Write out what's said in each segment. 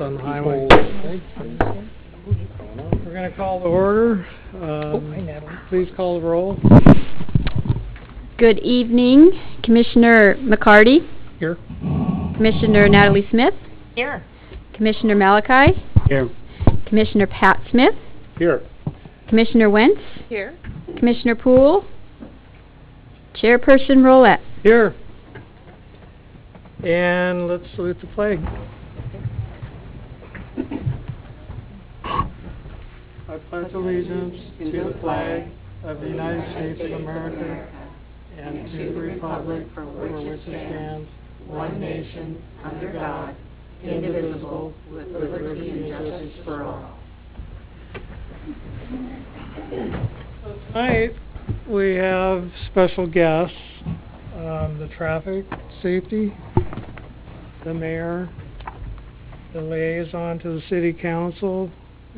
on the highway. We're going to call the order. Please call the roll. Good evening, Commissioner McCarty. Here. Commissioner Natalie Smith. Here. Commissioner Malachi. Here. Commissioner Pat Smith. Here. Commissioner Wentz. Here. Commissioner Poole. Chairperson Roulette. Here. And let's salute the flag. I pledge allegiance to the flag of the United States of America and to the republic for which it stands, one nation, under God, indivisible, with liberty and justice for all. So tonight we have special guests, the traffic safety, the mayor, the liaison to the city council,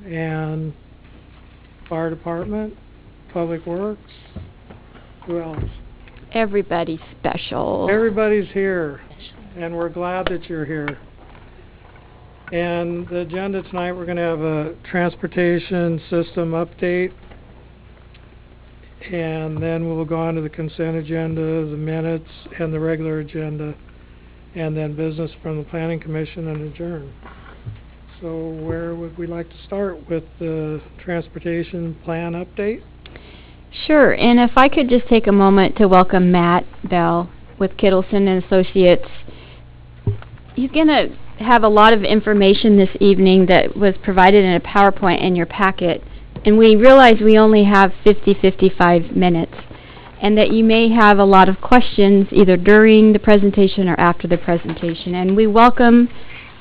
and fire department, public works. Who else? Everybody's special. Everybody's here, and we're glad that you're here. And the agenda tonight, we're going to have a transportation system update, and then we'll go on to the consent agenda, the minutes, and the regular agenda, and then business from the Planning Commission, and adjourn. So where would we like to start with the transportation plan update? Sure, and if I could just take a moment to welcome Matt Bell with Kittleson and Associates. He's going to have a lot of information this evening that was provided in a PowerPoint in your packet, and we realize we only have 55 minutes, and that you may have a lot of questions either during the presentation or after the presentation, and we welcome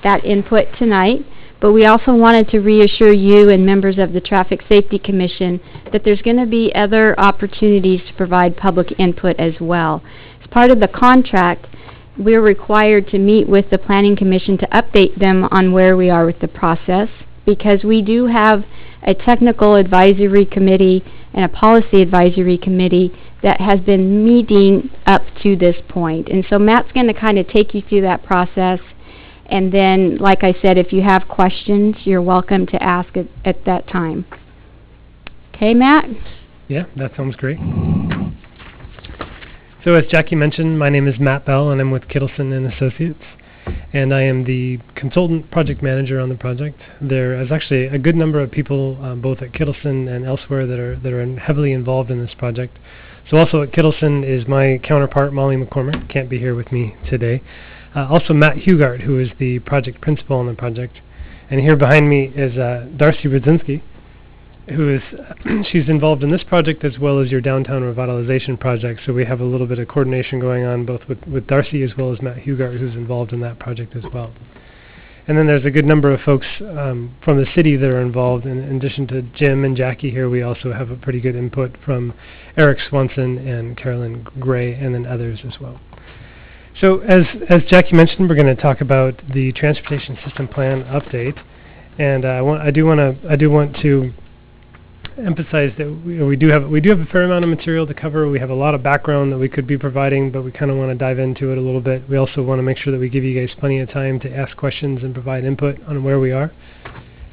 that input tonight. But we also wanted to reassure you and members of the Traffic Safety Commission that there's going to be other opportunities to provide public input as well. As part of the contract, we're required to meet with the Planning Commission to update them on where we are with the process, because we do have a technical advisory committee and a policy advisory committee that has been meeting up to this point. And so Matt's going to kind of take you through that process. And then, like I said, if you have questions, you're welcome to ask at that time. Okay, Matt? Yeah, that sounds great. So as Jackie mentioned, my name is Matt Bell, and I'm with Kittleson and Associates. And I am the consultant project manager on the project. There is actually a good number of people, both at Kittleson and elsewhere, that are heavily involved in this project. So also at Kittleson is my counterpart, Molly McCormick, can't be here with me today. Also Matt Hugart, who is the project principal on the project. And here behind me is Darcy Rudzinski, who is, she's involved in this project as well as your downtown revitalization project. So we have a little bit of coordination going on both with Darcy as well as Matt Hugart, who's involved in that project as well. And then there's a good number of folks from the city that are involved. In addition to Jim and Jackie here, we also have a pretty good input from Eric Swanson and Carolyn Gray, and then others as well. So as Jackie mentioned, we're going to talk about the transportation system plan update, and I do want to emphasize that we do have a fair amount of material to cover. We have a lot of background that we could be providing, but we kind of want to dive into it a little bit. We also want to make sure that we give you guys plenty of time to ask questions and provide input on where we are,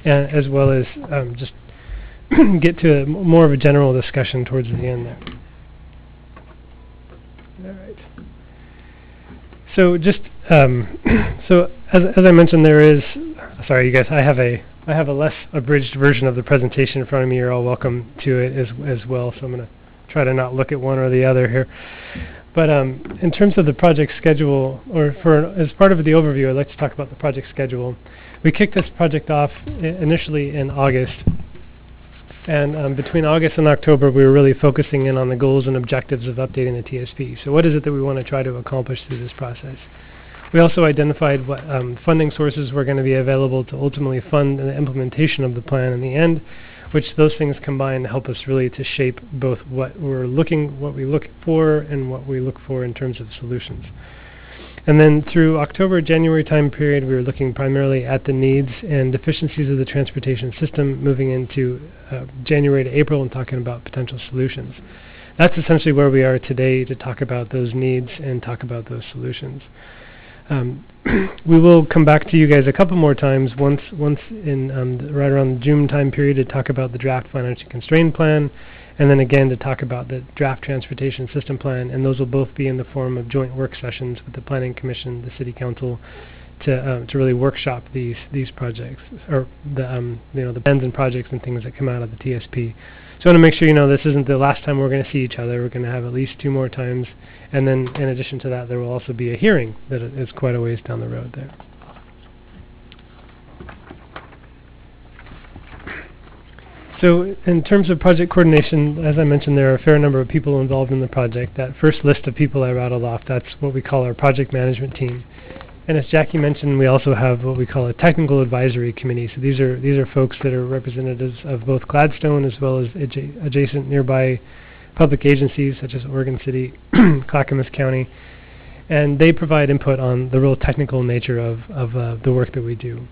and as well as just get to more of a general discussion towards the end there. All right. So just so as I mentioned, there is. Sorry, you guys. I have a less abridged version of the presentation in front of me. You're all welcome to it as well. So I'm going to try to not look at one or the other here. But in terms of the project schedule, or as part of the overview, I'd like to talk about the project schedule. We kicked this project off initially in August. And between August and October, we were really focusing in on the goals and objectives of updating the TSP. So what is it that we want to try to accomplish through this process? We also identified what funding sources were going to be available to ultimately fund the implementation of the plan in the end, which those things combine to help us really to shape both what we look for and what we look for in terms of solutions. And then through October, January time period, we were looking primarily at the needs and deficiencies of the transportation system, moving into January to April and talking about potential solutions. That's essentially where we are today to talk about those needs and talk about those solutions. we will come back to you guys a couple more times, once in right around the June time period, to talk about the draft financially constrained plan, and then again to talk about the draft transportation system plan, and those will both be in the form of joint work sessions with the Planning Commission, the City Council, to really workshop these projects, or the the plans and projects and things that come out of the TSP. So I want to make sure you know this isn't the last time we're going to see each other. We're going to have at least 2 more times, and then in addition to that, there will also be a hearing that is quite a ways down the road there. So in terms of project coordination, as I mentioned, there are a fair number of people involved in the project. That first list of people I rattled off, that's what we call our project management team. And as Jackie mentioned, we also have what we call a technical advisory committee. So these are folks that are representatives of both Gladstone as well as adjacent nearby public agencies such as Oregon City, Clackamas County, and they provide input on the real technical nature of the work that we do.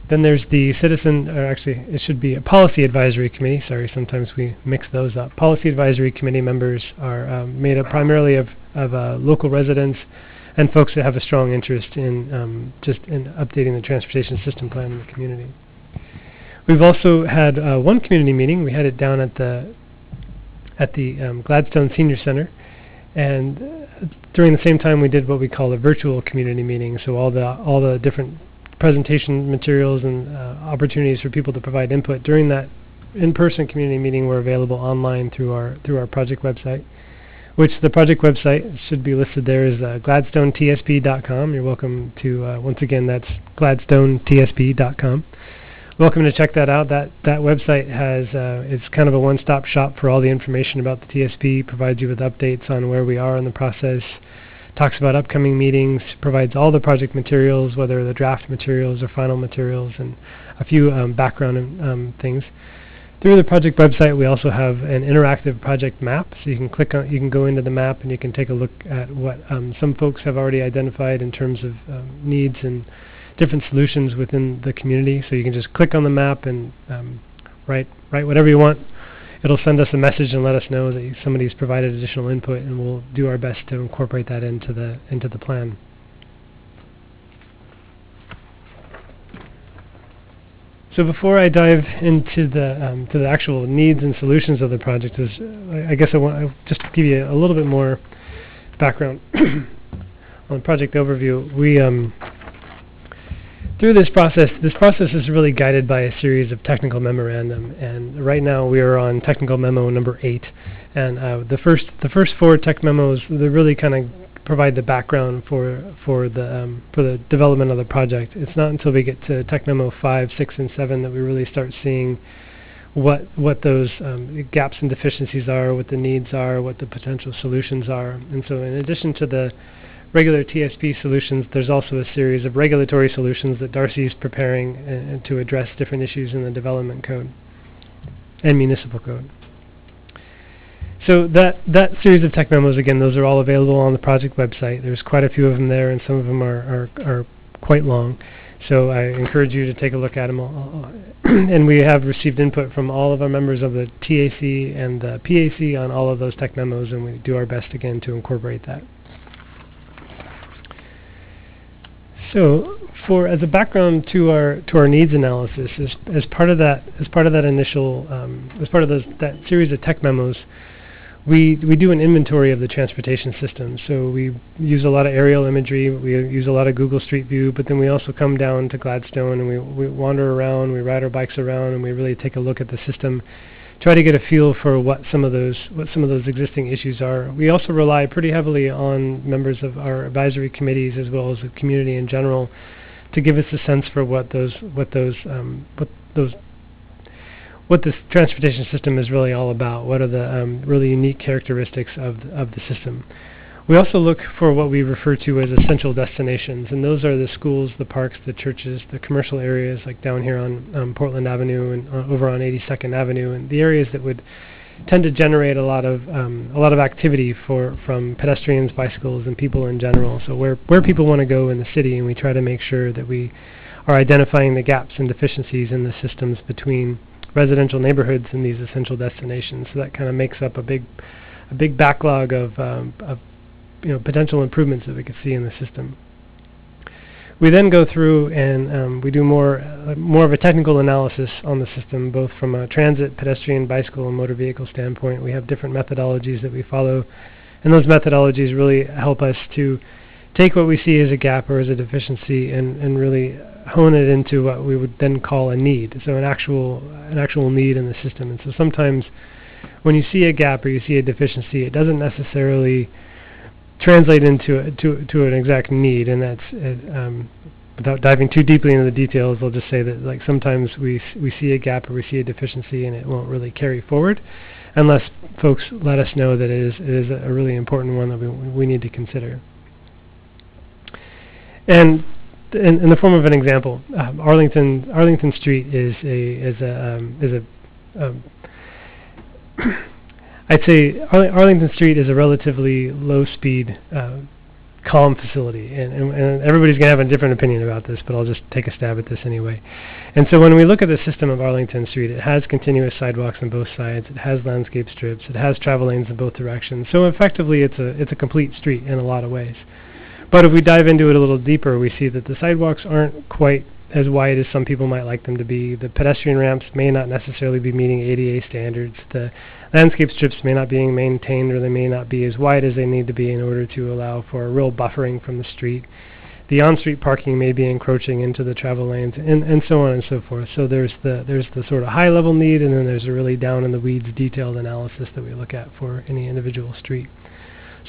Then there's the citizen, or actually it should be a policy advisory committee. Sorry, sometimes we mix those up. Policy advisory committee members are made up primarily of local residents and folks that have a strong interest in just in updating the transportation system plan in the community. We've also had one community meeting. We had it down at the Gladstone Senior Center, and during the same time we did what we call a virtual community meeting. So all the different presentation materials and opportunities for people to provide input during that in-person community meeting were available online through our project website, which the project website should be listed there is gladstoneTSP.com. You're welcome to, once again, that's gladstoneTSP.com. Welcome to check that out. That website has, it's kind of a one-stop shop for all the information about the TSP, provides you with updates on where we are in the process, talks about upcoming meetings, provides all the project materials, whether the draft materials or final materials, and a few background things. Through the project website, we also have an interactive project map, so you can go into the map and you can take a look at what some folks have already identified in terms of needs and different solutions within the community. So you can just click on the map and write whatever you want. It'll send us a message and let us know that somebody's provided additional input, and we'll do our best to incorporate that into the plan. So before I dive into the actual needs and solutions of the project, I guess I want just to give you a little bit more background on the project overview. We through this process is really guided by a series of technical memorandum, and right now we are on technical memo number 8. And the first 4 tech memos, they really kind of provide the background for the development of the project. It's not until we get to tech memo 5, 6, and 7 that we really start seeing what those gaps and deficiencies are, what the needs are, what the potential solutions are. And so in addition to the regular TSP solutions, there's also a series of regulatory solutions that Darcy is preparing to address different issues in the development code and municipal code. So that series of tech memos, again, those are all available on the project website. There's quite a few of them there, and some of them are quite long. So I encourage you to take a look at them. And we have received input from all of our members of the TAC and the PAC on all of those tech memos, and we do our best again to incorporate that. So, as a background to our needs analysis, as part of that initial that series of tech memos, we do an inventory of the transportation system. So we use a lot of aerial imagery, we use a lot of Google Street View, but then we also come down to Gladstone and we wander around, we ride our bikes around, and we really take a look at the system, try to get a feel for what some of those existing issues are. We also rely pretty heavily on members of our advisory committees as well as the community in general to give us a sense for what this transportation system is really all about. What are the really unique characteristics of the system? We also look for what we refer to as essential destinations, and those are the schools, the parks, the churches, the commercial areas like down here on Portland Avenue and over on 82nd Avenue, and the areas that would tend to generate a lot of activity from pedestrians, bicycles, and people in general. So where people want to go in the city, and we try to make sure that we are identifying the gaps and deficiencies in the systems between residential neighborhoods and these essential destinations. So that kind of makes up a big backlog of potential improvements that we could see in the system. We then go through and we do more of a technical analysis on the system, both from a transit, pedestrian, bicycle, and motor vehicle standpoint. We have different methodologies that we follow, and those methodologies really help us to take what we see as a gap or as a deficiency and really hone it into what we would then call a need, so an actual need in the system. And so sometimes when you see a gap or you see a deficiency, it doesn't necessarily translate into an exact need, and that's without diving too deeply into the details, I'll just say that like sometimes we see a gap or we see a deficiency and it won't really carry forward unless folks let us know that it is a really important one that we need to consider. And in the form of an example, Arlington Street is I'd say Arlington Street is a relatively low-speed, calm facility, and everybody's going to have a different opinion about this, but I'll just take a stab at this anyway. And so when we look at the system of Arlington Street, it has continuous sidewalks on both sides, it has landscape strips, it has travel lanes in both directions. So effectively, it's a complete street in a lot of ways. But if we dive into it a little deeper, we see that the sidewalks aren't quite as wide as some people might like them to be. The pedestrian ramps may not necessarily be meeting ADA standards. The landscape strips may not be maintained, or they may not be as wide as they need to be in order to allow for a real buffering from the street. The on-street parking may be encroaching into the travel lanes, and so on and so forth. So there's the sort of high-level need, and then there's a really down-in-the-weeds detailed analysis that we look at for any individual street.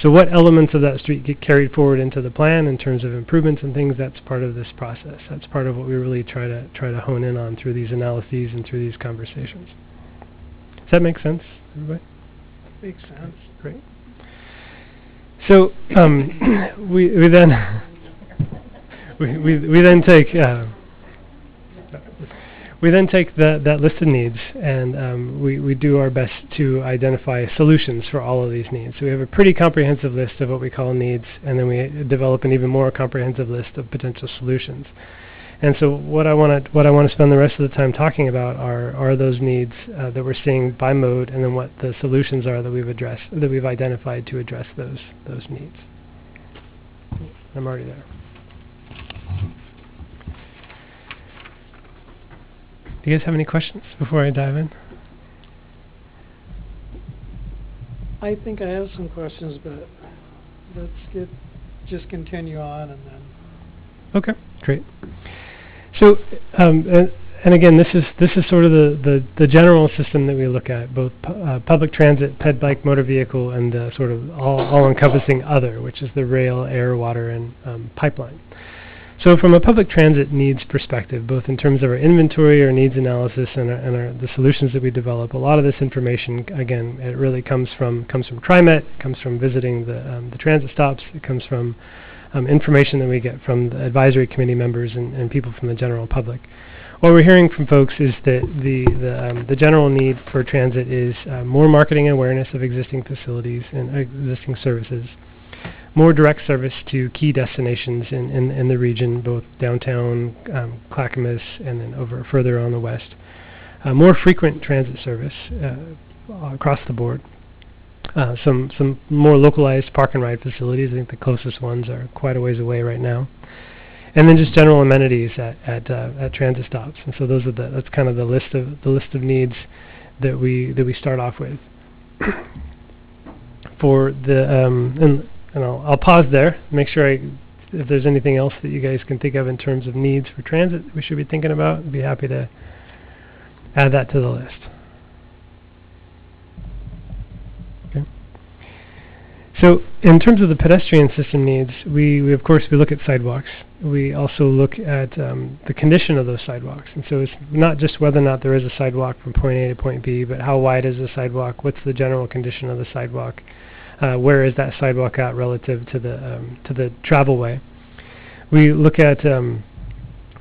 So what elements of that street get carried forward into the plan in terms of improvements and things, that's part of this process. That's part of what we really try to hone in on through these analyses and through these conversations. Does that make sense, everybody? Makes sense. Great. So we then we then take that list of needs, and we do our best to identify solutions for all of these needs. So we have a pretty comprehensive list of what we call needs, and then we develop an even more comprehensive list of potential solutions. And so what I want to spend the rest of the time talking about are those needs that we're seeing by mode, and then what the solutions are that we've identified to address those needs. I'm already there. Do you guys have any questions before I dive in? I think I have some questions, but let's just continue on and then. Okay, great. So, and again, this is sort of the general system that we look at, both public transit, ped bike, motor vehicle, and the sort of all-encompassing other, which is the rail, air, water, and pipeline. So from a public transit needs perspective, both in terms of our inventory, our needs analysis, and the solutions that we develop, a lot of this information, again, it really comes from TriMet, it comes from visiting the transit stops, it comes from information that we get from the advisory committee members and people from the general public. What we're hearing from folks is that the general need for transit is more marketing awareness of existing facilities and existing services, more direct service to key destinations in the region, both downtown, Clackamas, and then over further on the west. More frequent transit service across the board. Some more localized park and ride facilities. I think the closest ones are quite a ways away right now. And then just general amenities at transit stops. And so that's kind of the list of needs that we start off with. For the and I'll pause there, make sure if there's anything else that you guys can think of in terms of needs for transit we should be thinking about, I'd be happy to add that to the list. Okay. So in terms of the pedestrian system needs, we of course look at sidewalks. We also look at the condition of those sidewalks. And so it's not just whether or not there is a sidewalk from point A to point B, but how wide is the sidewalk, what's the general condition of the sidewalk, where is that sidewalk at relative to the travelway. We look at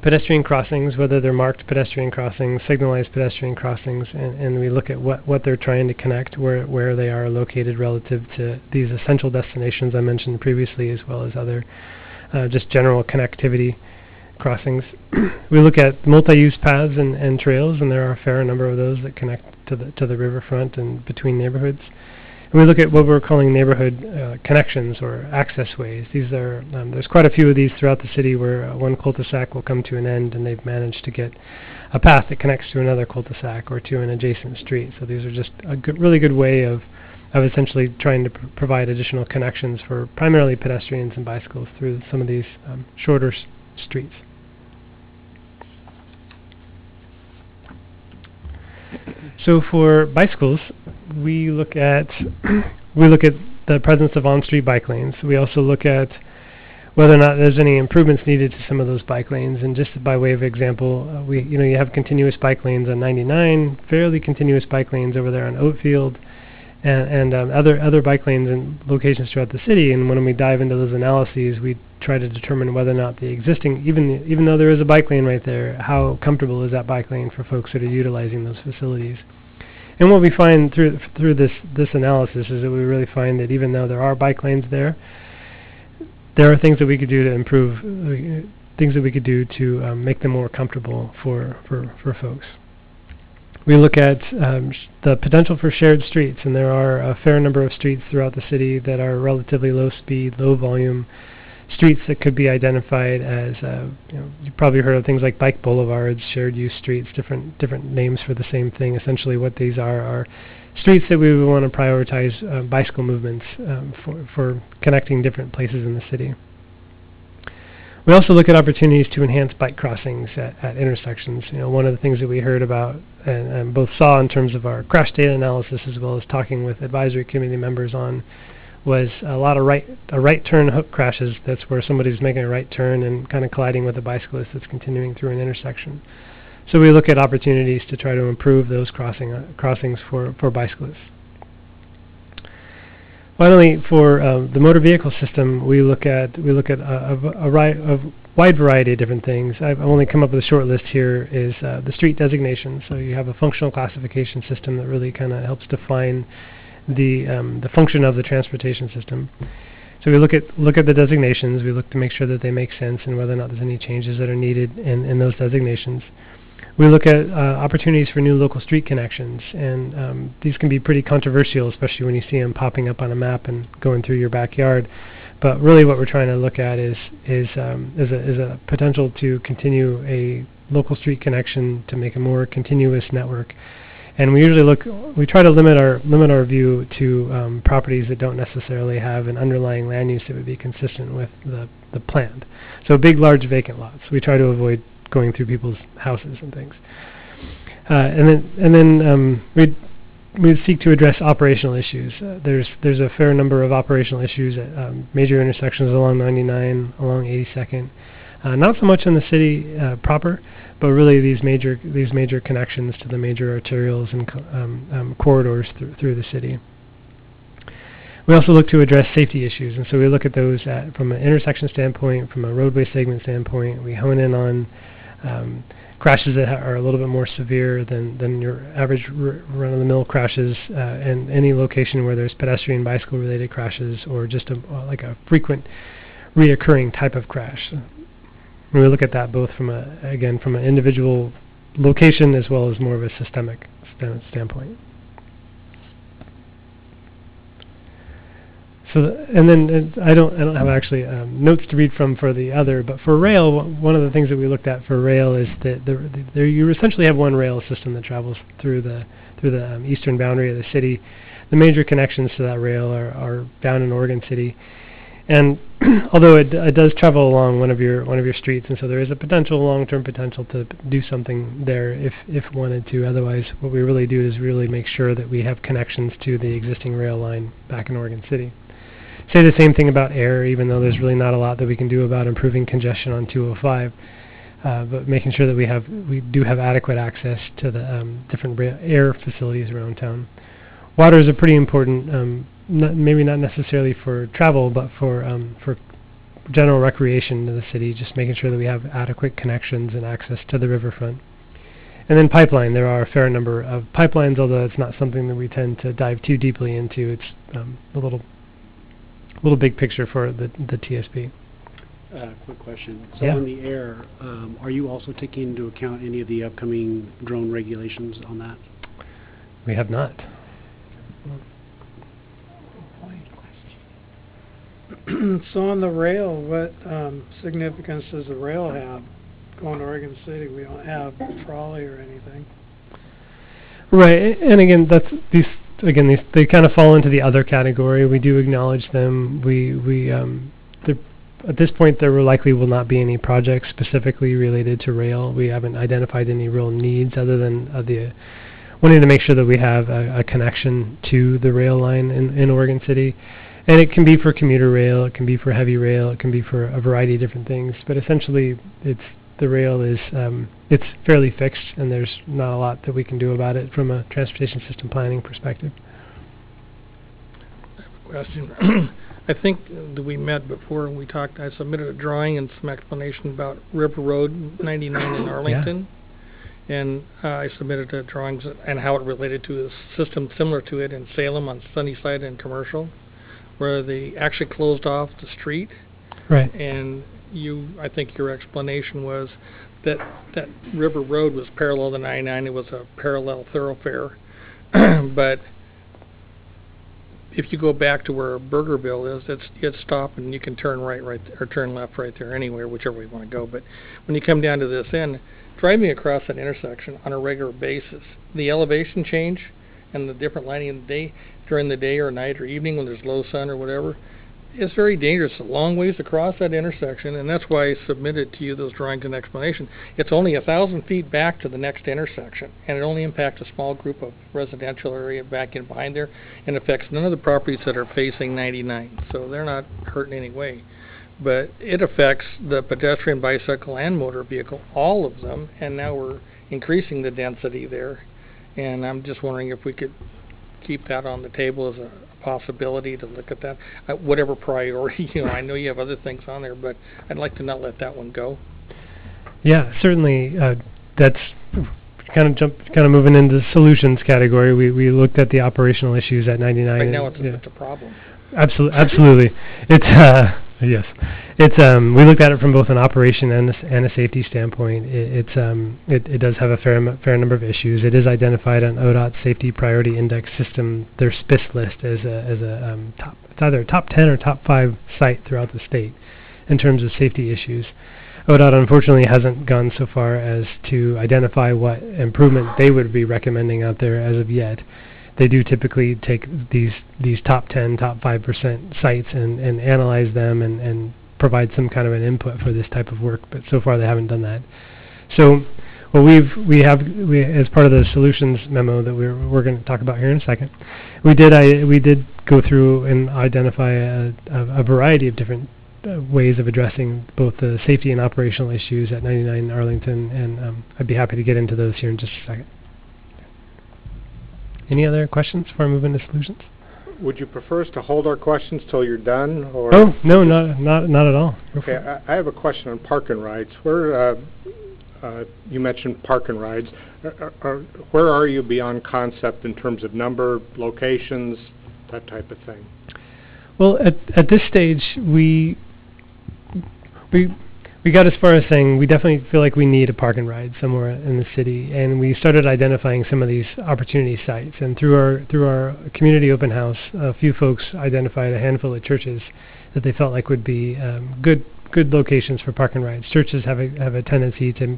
pedestrian crossings, whether they're marked pedestrian crossings, signalized pedestrian crossings, and we look at what they're trying to connect, where they are located relative to these essential destinations I mentioned previously, as well as other just general connectivity crossings. We look at multi-use paths and trails, and there are a fair number of those that connect to the riverfront and between neighborhoods. And we look at what we're calling neighborhood connections or access ways. These are there's quite a few of these throughout the city where one cul-de-sac will come to an end, and they've managed to get a path that connects to another cul-de-sac or to an adjacent street. So these are just a really good way of essentially trying to provide additional connections for primarily pedestrians and bicycles through some of these shorter streets. So for bicycles, we look at the presence of on-street bike lanes. We also look at whether or not there's any improvements needed to some of those bike lanes. And just by way of example, you have continuous bike lanes on 99, fairly continuous bike lanes over there on Oatfield, and other bike lanes in locations throughout the city. And when we dive into those analyses, we try to determine whether or not the existing, even though there is a bike lane right there, how comfortable is that bike lane for folks that are utilizing those facilities. And what we find through this analysis is that we really find that even though there are bike lanes there are things that we could do to improve, things that we could do to make them more comfortable for folks. We look at the potential for shared streets, and there are a fair number of streets throughout the city that are relatively low speed, low volume streets that could be identified as, you've probably heard of things like bike boulevards, shared use streets, different names for the same thing. Essentially what these are streets that we would want to prioritize bicycle movements for connecting different places in the city. We also look at opportunities to enhance bike crossings at intersections. One of the things that we heard about and both saw in terms of our crash data analysis as well as talking with advisory committee members on was a lot of right turn hook crashes. That's where somebody's making a right turn and kind of colliding with a bicyclist that's continuing through an intersection. So we look at opportunities to try to improve those crossings for bicyclists. Finally, for the motor vehicle system, we look at a wide variety of different things. I've only come up with a short list here. Is the street designation. So you have a functional classification system that really kind of helps define the function of the transportation system. So we look at the designations. We look to make sure that they make sense and whether or not there's any changes that are needed in those designations. We look at opportunities for new local street connections, and these can be pretty controversial, especially when you see them popping up on a map and going through your backyard. But really, what we're trying to look at is a potential to continue a local street connection to make a more continuous network. And we try to limit our view to properties that don't necessarily have an underlying land use that would be consistent with the planned. So big, large vacant lots. We try to avoid going through people's houses and things. And then we seek to address operational issues. There's a fair number of operational issues at major intersections along 99, along 82nd. Not so much in the city proper, but really these major connections to the major arterials and corridors through the city. We also look to address safety issues, and so we look at those from an intersection standpoint, from a roadway segment standpoint. We hone in on crashes that are a little bit more severe than your average run-of-the-mill crashes, and any location where there's pedestrian bicycle-related crashes or just like a frequent reoccurring type of crash. And we look at that both from an individual location as well as more of a systemic standpoint. So, I don't have actually notes to read from for the other, but for rail, one of the things that we looked at for rail is that you essentially have one rail system that travels through the eastern boundary of the city. The major connections to that rail are down in Oregon City, and although it does travel along one of your streets, and so there is a long-term potential to do something there if wanted to. Otherwise, what we really do is really make sure that we have connections to the existing rail line back in Oregon City. Say the same thing about air, even though there's really not a lot that we can do about improving congestion on 205, but making sure that we do have adequate access to the different air facilities around town. Water is a pretty important, maybe not necessarily for travel, but for general recreation in the city, just making sure that we have adequate connections and access to the riverfront. And then pipeline, there are a fair number of pipelines, although it's not something that we tend to dive too deeply into. It's a little big picture for the TSP. Quick question. So yeah. On the air, are you also taking into account any of the upcoming drone regulations on that? We have not. So on the rail, what significance does the rail have going to Oregon City? We don't have trolley or anything. Right, and again, these they kind of fall into the other category. We do acknowledge them. At this point, there likely will not be any projects specifically related to rail. We haven't identified any real needs other than wanting to make sure that we have a connection to the rail line in Oregon City. And it can be for commuter rail, it can be for heavy rail, it can be for a variety of different things. But essentially, the rail is it's fairly fixed, and there's not a lot that we can do about it from a transportation system planning perspective. I have a question. I think that we met before and we talked. I submitted a drawing and some explanation about River Road 99 in Arlington. And I submitted drawings and how it related to a system similar to it in Salem on Sunnyside and Commercial, where they actually closed off the street. Right. And I think your explanation was that River Road was parallel to 99. It was a parallel thoroughfare. But if you go back to where Burgerville is, it's stopped and you can turn right or turn left right there anywhere, whichever way you want to go. But when you come down to this end, driving across that intersection on a regular basis, the elevation change and the different lighting in the day, during the day or night or evening when there's low sun or whatever, it's very dangerous. A long ways across that intersection, and that's why I submitted to you those drawings and explanation. It's only 1,000 feet back to the next intersection, and it only impacts a small group of residential area back in behind there, and affects none of the properties that are facing 99, so they're not hurt in any way. But it affects the pedestrian, bicycle, and motor vehicle, all of them, and now we're increasing the density there. And I'm just wondering if we could keep that on the table as a possibility to look at that. Whatever priority, I know you have other things on there, but I'd like to not let that one go. Yeah, certainly. That's kind of moving into the solutions category. We looked at the operational issues at 99. Right now, it's a problem. Absolutely. It's yes. It's we looked at it from both an operation and a safety standpoint. It does have a fair number of issues. It is identified on ODOT's Safety Priority Index system, their SPIS list, as a top. It's either a top 10 or top 5 site throughout the state in terms of safety issues. ODOT unfortunately hasn't gone so far as to identify what improvement they would be recommending out there as of yet. They do typically take these top 10, top 5% sites and analyze them and provide some kind of an input for this type of work, but so far they haven't done that. So what we have as part of the solutions memo that we're going to talk about here in a second, we did go through and identify a variety of different ways of addressing both the safety and operational issues at 99 Arlington, and I'd be happy to get into those here in just a second. Any other questions before I move into solutions? Would you prefer us to hold our questions till you're done, or? Oh, no, not at all. Okay, I have a question on park and rides. Where you mentioned park and rides. Where are you beyond concept in terms of number, locations, that type of thing? Well, at this stage, we got as far as saying we definitely feel like we need a park and ride somewhere in the city, and we started identifying some of these opportunity sites. And through our community open house, a few folks identified a handful of churches that they felt like would be good locations for park and rides. Churches have a tendency to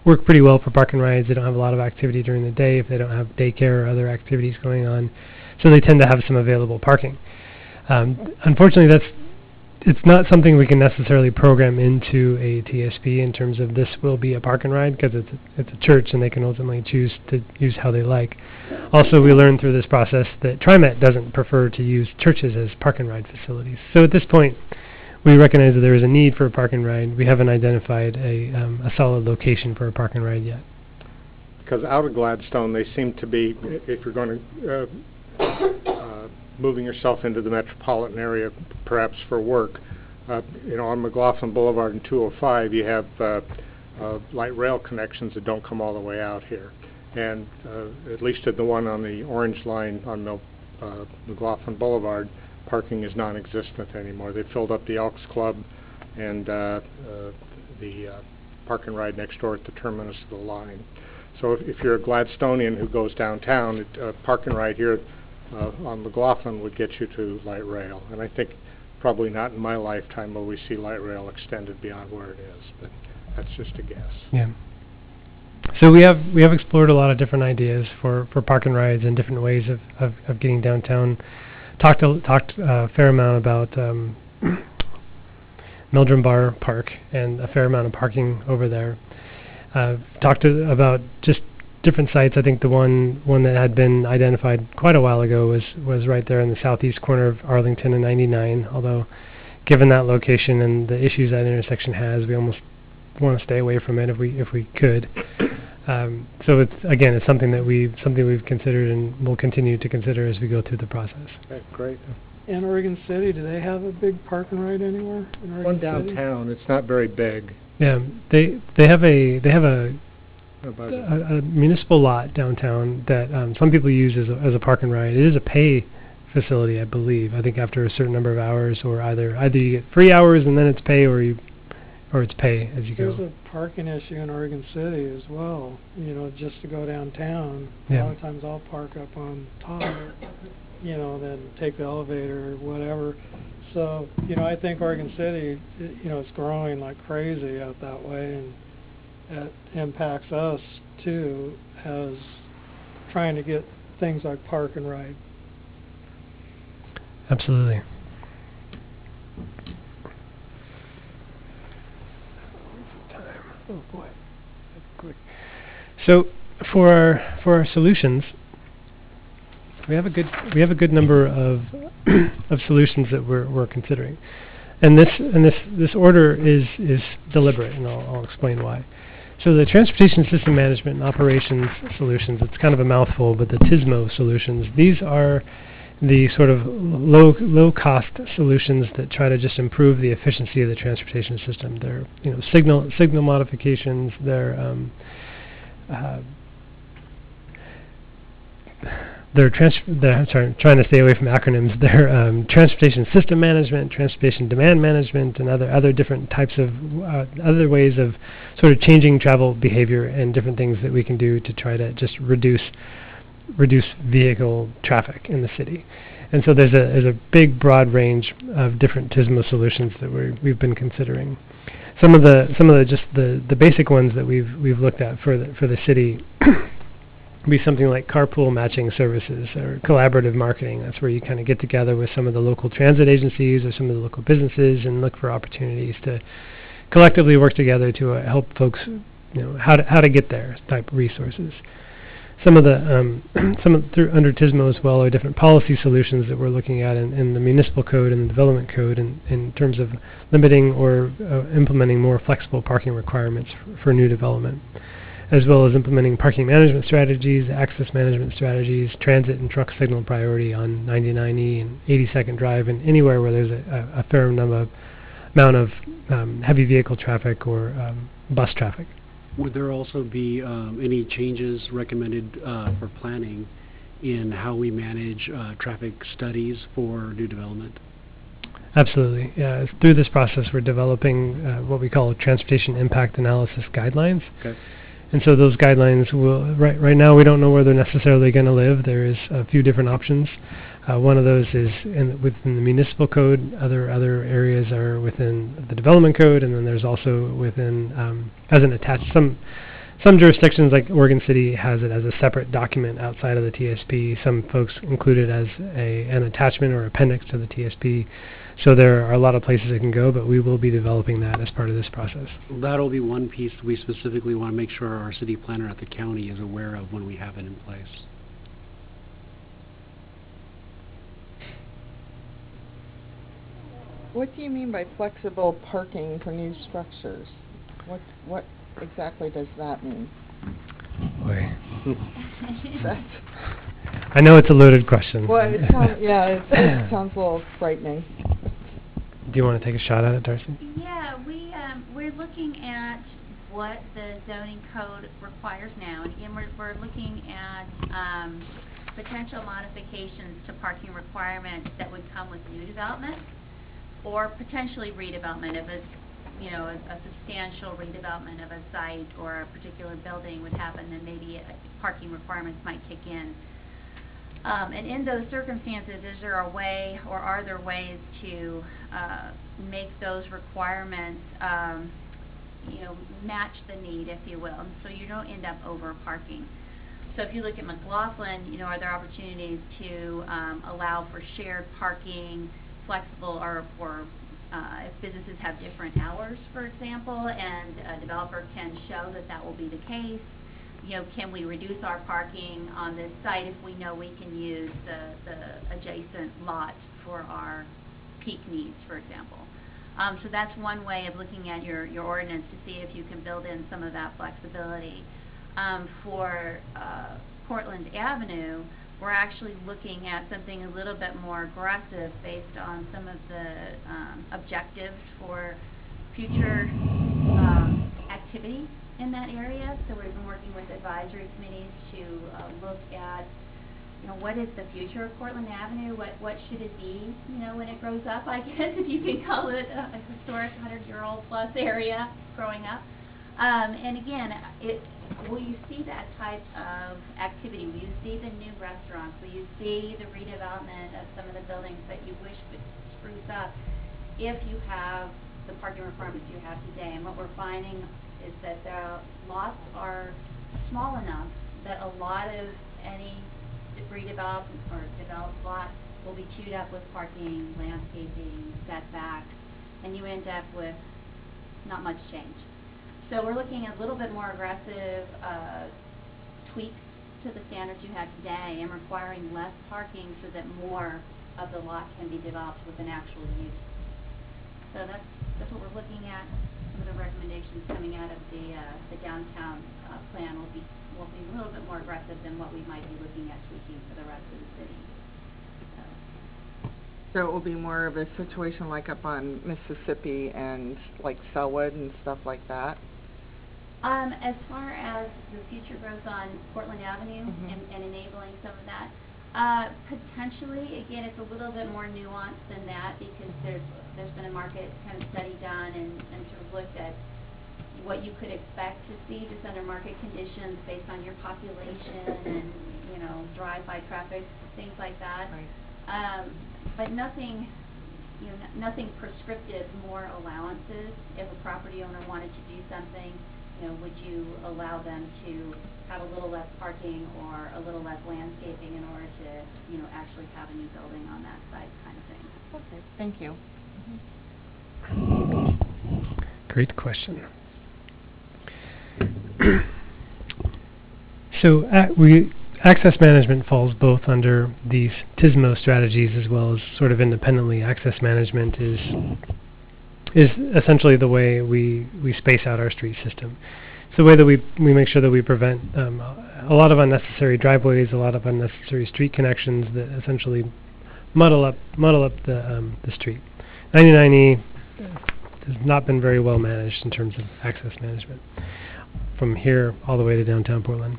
work pretty well for park and rides. They don't have a lot of activity during the day if they don't have daycare or other activities going on, so they tend to have some available parking. Unfortunately, it's not something we can necessarily program into a TSP in terms of this will be a park and ride, because it's a church and they can ultimately choose to use how they like. Also, we learned through this process that TriMet doesn't prefer to use churches as park and ride facilities. So at this point, we recognize that there is a need for a park and ride. We haven't identified a solid location for a park and ride yet. Because out of Gladstone, they seem to be, if you're going to moving yourself into the metropolitan area, perhaps for work, on McLaughlin Boulevard and 205, you have light rail connections that don't come all the way out here. And at least at the one on the orange line on McLaughlin Boulevard, parking is non-existent anymore. They filled up the Elks Club and the park and ride next door at the terminus of the line. So if you're a Gladstonian who goes downtown, park and ride here on McLaughlin would get you to light rail. And I think probably not in my lifetime will we see light rail extended beyond where it is, but that's just a guess. Yeah. So we have explored a lot of different ideas for park and rides and different ways of getting downtown. Talked a fair amount about Mildrum Bar Park and a fair amount of parking over there. Talked about just different sites. I think the one that had been identified quite a while ago was right there in the southeast corner of Arlington and 99. Although, given that location and the issues that intersection has, we almost want to stay away from it if we could. So it's something we've considered and will continue to consider as we go through the process. Okay, great. In Oregon City, do they have a big park and ride anywhere in Oregon One City? downtown. It's not very big. Yeah, they have a municipal lot downtown that some people use as a park and ride. It is a pay facility, I believe. I think after a certain number of hours, or either you get free hours and then it's pay, or it's pay as you go. There's a parking issue in Oregon City as well. Just to go downtown. Yeah. A lot of times I'll park up on top, then take the elevator or whatever. So, I think Oregon City, it's growing like crazy out that way, and it impacts us too, as trying to get things like park and ride. Absolutely. Oh boy, that's quick. So for our solutions, we have a good number of of solutions that we're considering, and this order is deliberate, and I'll explain why. So the transportation system management and operations solutions, it's kind of a mouthful, but the TSMO solutions, these are the sort of low cost solutions that try to just improve the efficiency of the transportation system. They're signal modifications. They're trying to stay away from acronyms. They're transportation system management, transportation demand management, and other different types of other ways of sort of changing travel behavior and different things that we can do to try to just reduce vehicle traffic in the city. And so there's a big broad range of different TSMO solutions that we've been considering. Some of the basic ones that we've looked at for the city be something like carpool matching services or collaborative marketing. That's where you kind of get together with some of the local transit agencies or some of the local businesses and look for opportunities to collectively work together to help folks, how to get there type of resources. Some of the under TSMO as well are different policy solutions that we're looking at in the municipal code and the development code in terms of limiting or implementing more flexible parking requirements for new development, as well as implementing parking management strategies, access management strategies, transit and truck signal priority on 99E and 82nd Drive, and anywhere where there's a fair amount of heavy vehicle traffic or bus traffic. Would there also be any changes recommended for planning in how we manage traffic studies for new development? Absolutely. Yeah. Through this process, we're developing what we call transportation impact analysis guidelines. Okay. And so those guidelines will, right now we don't know where they're necessarily going to live. There is a few different options. One of those is within the municipal code. Other areas are within the development code, and then there's also within as an attached. Some jurisdictions like Oregon City has it as a separate document outside of the TSP. Some folks include it as an attachment or appendix to the TSP. So there are a lot of places it can go, but we will be developing that as part of this process. That'll be one piece we specifically want to make sure our city planner at the county is aware of when we have it in place. What do you mean by flexible parking for new structures? What exactly does that mean? Boy. That's I know it's a loaded question. well, it sounds a little frightening. Do you want to take a shot at it, Darcy? Yeah, we're looking at what the zoning code requires now. And again, we're looking at potential modifications to parking requirements that would come with new development, or potentially redevelopment of a substantial redevelopment of a site or a particular building would happen, then maybe parking requirements might kick in. And in those circumstances, is there a way, or are there ways to make those requirements, match the need, if you will, so you don't end up over parking? So if you look at McLaughlin, are there opportunities to allow for shared parking, flexible, or if businesses have different hours, for example, and a developer can show that that will be the case? Can we reduce our parking on this site if we know we can use the adjacent lot for our peak needs, for example? So that's one way of looking at your ordinance to see if you can build in some of that flexibility. For Portland Avenue, we're actually looking at something a little bit more aggressive based on some of the objectives for future activity in that area. So we've been working with advisory committees to look at, what is the future of Portland Avenue? What should it be, when it grows up, I guess, if you can call it a historic 100-year-old plus area growing up. And again, will you see that type of activity? Will you see the new restaurants? Will you see the redevelopment of some of the buildings that you wish could spruce up if you have the parking requirements you have today? And what we're finding is that the lots are small enough that a lot of any redeveloped or developed lot will be chewed up with parking, landscaping, setbacks, and you end up with not much change. So we're looking at a little bit more aggressive tweaks to the standards you have today and requiring less parking so that more of the lot can be developed with an actual use. So that's what we're looking at. Some of the recommendations coming out of the downtown plan will be a little bit more aggressive than what we might be looking at tweaking for the rest of the city. So it will be more of a situation like up on Mississippi and like Selwood and stuff like that? As far as the future growth on Portland Avenue and enabling some of that, potentially, again, it's a little bit more nuanced than that because there's been a market kind of study done and sort of looked at what you could expect to see just under market conditions based on your population and, drive-by traffic, things like that. Right. But nothing, nothing prescriptive, more allowances. If a property owner wanted to do something, would you allow them to have a little less parking or a little less landscaping in order to, actually have a new building on that site kind of thing? Okay, thank you. Great question. So access management falls both under these TISMO strategies as well as sort of independently. Access management is essentially the way we space out our street system. It's the way that we make sure that we prevent a lot of unnecessary driveways, a lot of unnecessary street connections that essentially muddle up the street. 99E has not been very well managed in terms of access management from here all the way to downtown Portland.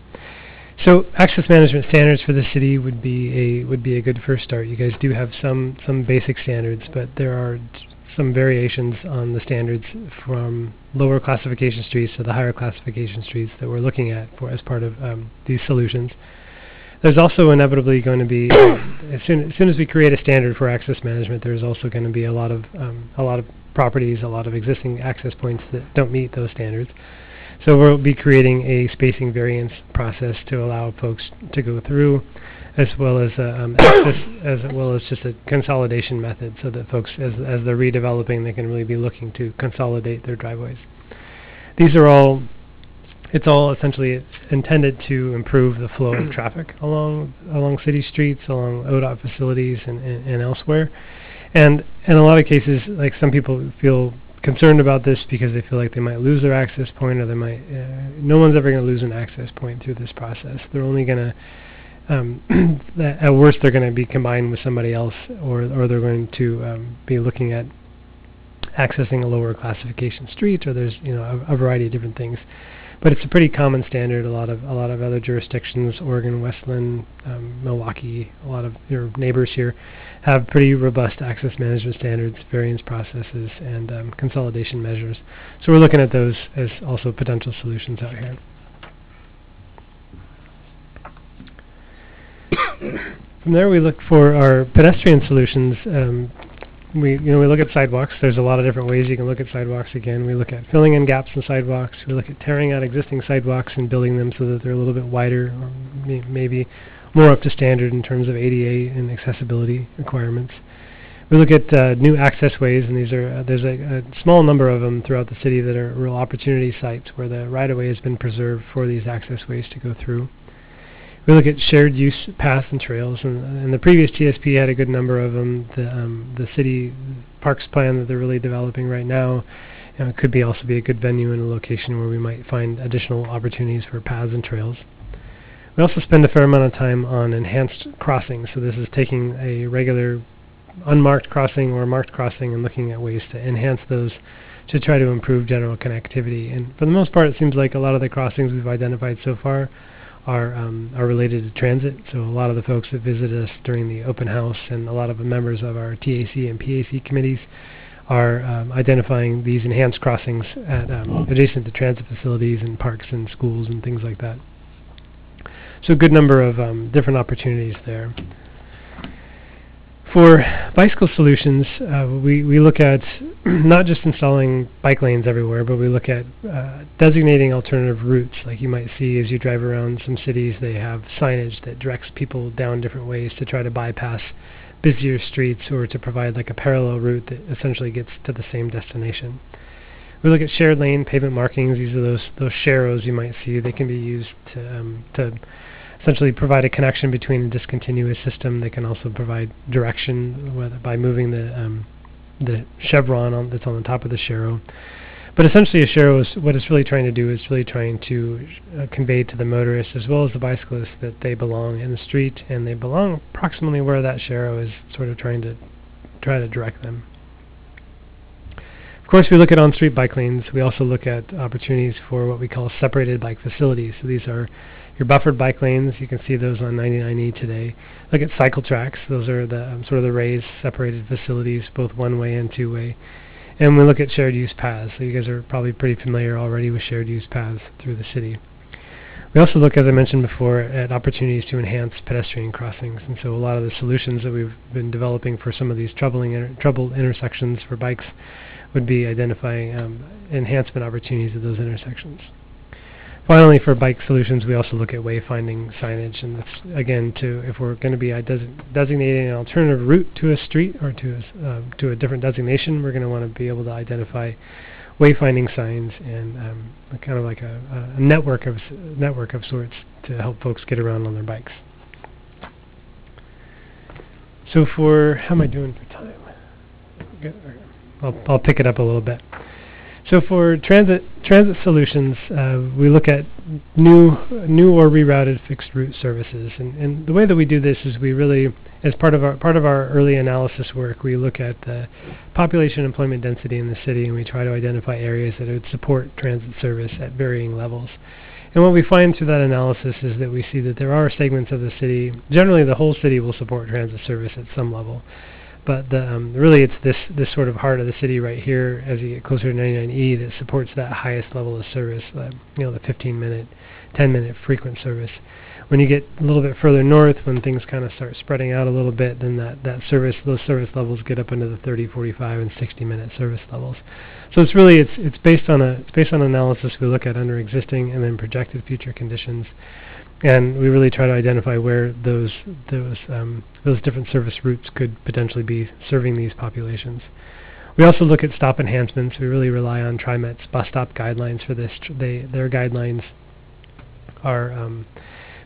So access management standards for the city would be a good first start. You guys do have some basic standards, but there are some variations on the standards from lower classification streets to the higher classification streets that we're looking at for as part of these solutions. There's also inevitably going to be as soon as we create a standard for access management, there's also going to be a lot of properties, a lot of existing access points that don't meet those standards. So we'll be creating a spacing variance process to allow folks to go through, as well as access, as well as just a consolidation method, so that folks, as they're redeveloping, they can really be looking to consolidate their driveways. These are all. It's all essentially intended to improve the flow of traffic along city streets, along ODOT facilities, and elsewhere. And in a lot of cases, like some people feel concerned about this because they feel like they might lose their access point, or they might. No one's ever going to lose an access point through this process. They're only going to, at worst, they're going to be combined with somebody else, or they're going to be looking at accessing a lower classification street, or there's a variety of different things. But it's a pretty common standard. A lot of other jurisdictions, Oregon, Westland, Milwaukee, a lot of your neighbors here have pretty robust access management standards, variance processes, and consolidation measures. So we're looking at those as also potential solutions out here. From there, we look for our pedestrian solutions. We look at sidewalks. There's a lot of different ways you can look at sidewalks. Again, we look at filling in gaps in sidewalks. We look at tearing out existing sidewalks and building them so that they're a little bit wider, or maybe more up to standard in terms of ADA and accessibility requirements. We look at new access ways, and there's a small number of them throughout the city that are real opportunity sites where the right-of-way has been preserved for these access ways to go through. We look at shared use paths and trails, and the previous TSP had a good number of them. The city parks plan that they're really developing right now could also be a good venue and a location where we might find additional opportunities for paths and trails. We also spend a fair amount of time on enhanced crossings, so this is taking a regular unmarked crossing or marked crossing and looking at ways to enhance those to try to improve general connectivity. And for the most part, it seems like a lot of the crossings we've identified so far are related to transit. So a lot of the folks that visit us during the open house and a lot of the members of our TAC and PAC committees are identifying these enhanced crossings at adjacent to transit facilities and parks and schools and things like that. So a good number of different opportunities there. For bicycle solutions, we look at not just installing bike lanes everywhere, but we look at designating alternative routes. Like you might see as you drive around some cities, they have signage that directs people down different ways to try to bypass busier streets or to provide like a parallel route that essentially gets to the same destination. We look at shared lane pavement markings. These are those sharrows you might see. They can be used to essentially provide a connection between a discontinuous system. They can also provide direction, whether by moving the chevron that's on the top of the sharrow. But essentially, a sharrow is what it's really trying to do is really trying to convey to the motorists as well as the bicyclists that they belong in the street and they belong approximately where that sharrow is sort of trying to direct them. Of course, we look at on-street bike lanes. We also look at opportunities for what we call separated bike facilities. So these are your buffered bike lanes. You can see those on 99E today. Look at cycle tracks. Those are the sort of the raised separated facilities, both one-way and two-way. And we look at shared use paths. So you guys are probably pretty familiar already with shared use paths through the city. We also look, as I mentioned before, at opportunities to enhance pedestrian crossings. And so a lot of the solutions that we've been developing for some of these troubled intersections for bikes would be identifying enhancement opportunities at those intersections. Finally, for bike solutions, we also look at wayfinding signage, and that's, again, if we're going to be designating an alternative route to a street or to a different designation, we're going to want to be able to identify wayfinding signs and kind of like a network of sorts to help folks get around on their bikes. So how am I doing for time? I'll pick it up a little bit. So for transit solutions, we look at new or rerouted fixed route services, and the way that we do this is we really, as part of our early analysis work, we look at the population employment density in the city, and we try to identify areas that would support transit service at varying levels. And what we find through that analysis is that we see that there are segments of the city, generally the whole city will support transit service at some level. But really it's this sort of heart of the city right here as you get closer to 99E that supports that highest level of service, the 15-minute, 10-minute frequent service. When you get a little bit further north, when things kind of start spreading out a little bit, then those service levels get up into the 30, 45, and 60-minute service levels. So it's based on analysis we look at under existing and then projected future conditions. And we really try to identify where those different service routes could potentially be serving these populations. We also look at stop enhancements. We really rely on TriMet's bus stop guidelines for this. Their guidelines are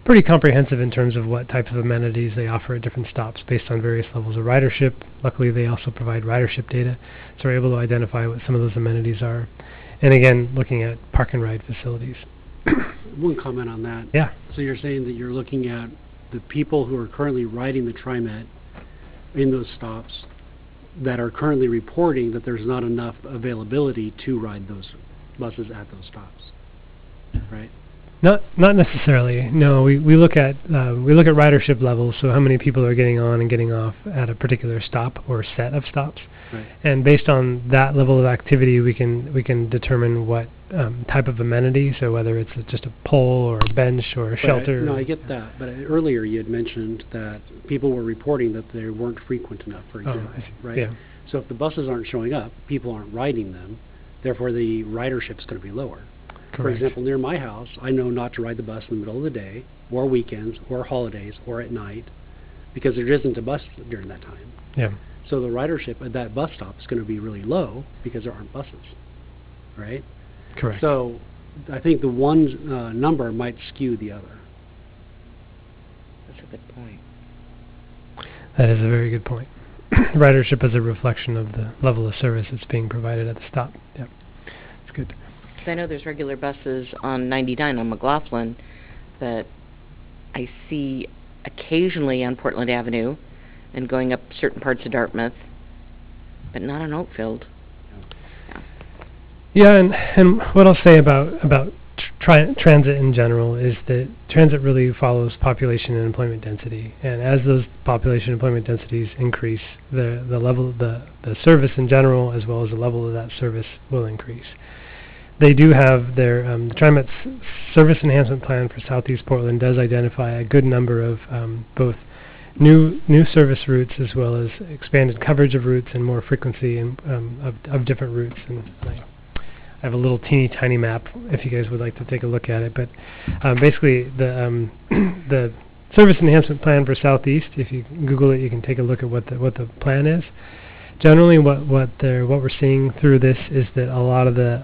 pretty comprehensive in terms of what types of amenities they offer at different stops based on various levels of ridership. Luckily, they also provide ridership data, so we're able to identify what some of those amenities are. And again, looking at park and ride facilities. One comment on that. Yeah. So you're saying that you're looking at the people who are currently riding the TriMet in those stops that are currently reporting that there's not enough availability to ride those buses at those stops, right? Not necessarily. No, we look at ridership levels, so how many people are getting on and getting off at a particular stop or set of stops. Right. And based on that level of activity, we can determine what type of amenity. So whether it's just a pole or a bench or a shelter. No, I get that. But earlier you had mentioned that people were reporting that they weren't frequent enough, for example, I see. right? Yeah. So if the buses aren't showing up, people aren't riding them, therefore the ridership's going to be lower. For Correct. example, near my house, I know not to ride the bus in the middle of the day, or weekends, or holidays, or at night, because there isn't a bus during that time. Yeah. So the ridership at that bus stop is going to be really low because there aren't buses, right? Correct. So I think the one number might skew the other. That's a good point. That is a very good point. Ridership is a reflection of the level of service that's being provided at the stop. Yep. It's good. 'Cause I know there's regular buses on 99 on McLaughlin that I see occasionally on Portland Avenue and going up certain parts of Dartmouth, but not on Oakfield. Yeah, and what I'll say about transit in general is that transit really follows population and employment density, and as those population and employment densities increase, the level of the service in general as well as the level of that service will increase. They do have their the TriMet's Service Enhancement Plan for Southeast Portland does identify a good number of both new service routes as well as expanded coverage of routes and more frequency of different routes. And I have a little teeny tiny map if you guys would like to take a look at it. But basically, the the Service Enhancement Plan for Southeast, if you Google it, you can take a look at what the plan is. Generally, what we're seeing through this is that a lot of the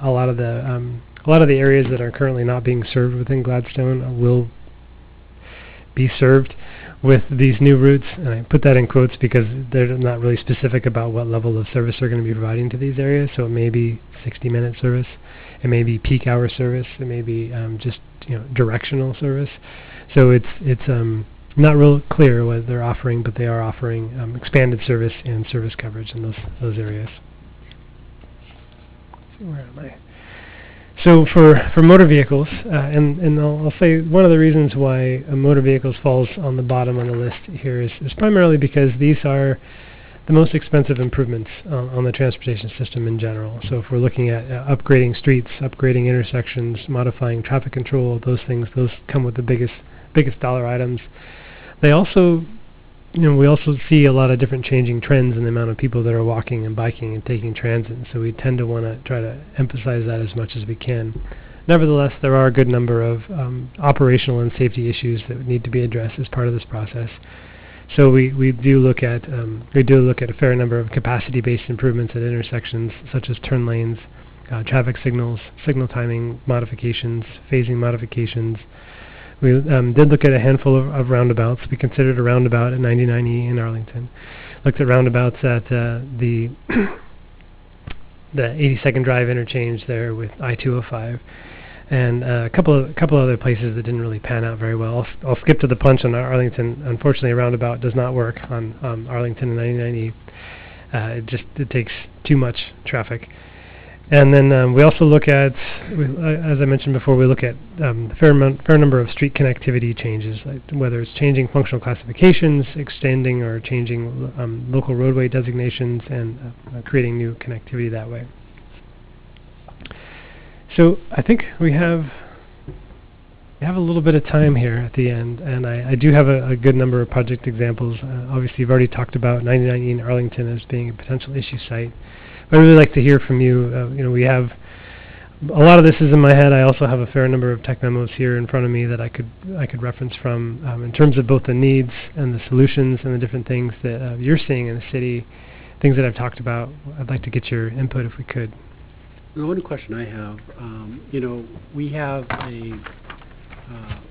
areas that are currently not being served within Gladstone will be served with these new routes, and I put that in quotes because they're not really specific about what level of service they're going to be providing to these areas. So it may be 60-minute service, it may be peak hour service, it may be just directional service. So it's not real clear what they're offering, but they are offering expanded service and service coverage in those areas. Let's see, where am I? So for motor vehicles, and I'll say one of the reasons why motor vehicles falls on the bottom on the list here is primarily because these are the most expensive improvements on the transportation system in general. So if we're looking at upgrading streets, upgrading intersections, modifying traffic control, those come with the biggest dollar items. They also, we also see a lot of different changing trends in the amount of people that are walking and biking and taking transit, and so we tend to want to try to emphasize that as much as we can. Nevertheless, there are a good number of operational and safety issues that need to be addressed as part of this process. So we do look at a fair number of capacity-based improvements at intersections, such as turn lanes, traffic signals, signal timing modifications, phasing modifications. We did look at a handful of roundabouts. We considered a roundabout at 99E in Arlington. Looked at roundabouts at the 82nd Drive interchange there with I-205, and a couple other places that didn't really pan out very well. I'll skip to the punch on Arlington. Unfortunately, a roundabout does not work on Arlington and 99E. It takes too much traffic. And then we also look at, as I mentioned before, we look at a fair number of street connectivity changes, like whether it's changing functional classifications, extending or changing local roadway designations, and creating new connectivity that way. So I think we have a little bit of time here at the end, and I do have a good number of project examples. Obviously, you've already talked about 99E in Arlington as being a potential issue site. I'd really like to hear from you. We have a lot of this is in my head. I also have a fair number of tech memos here in front of me that I could reference from in terms of both the needs and the solutions and the different things that you're seeing in the city, things that I've talked about. I'd like to get your input if we could. The one question I have, we have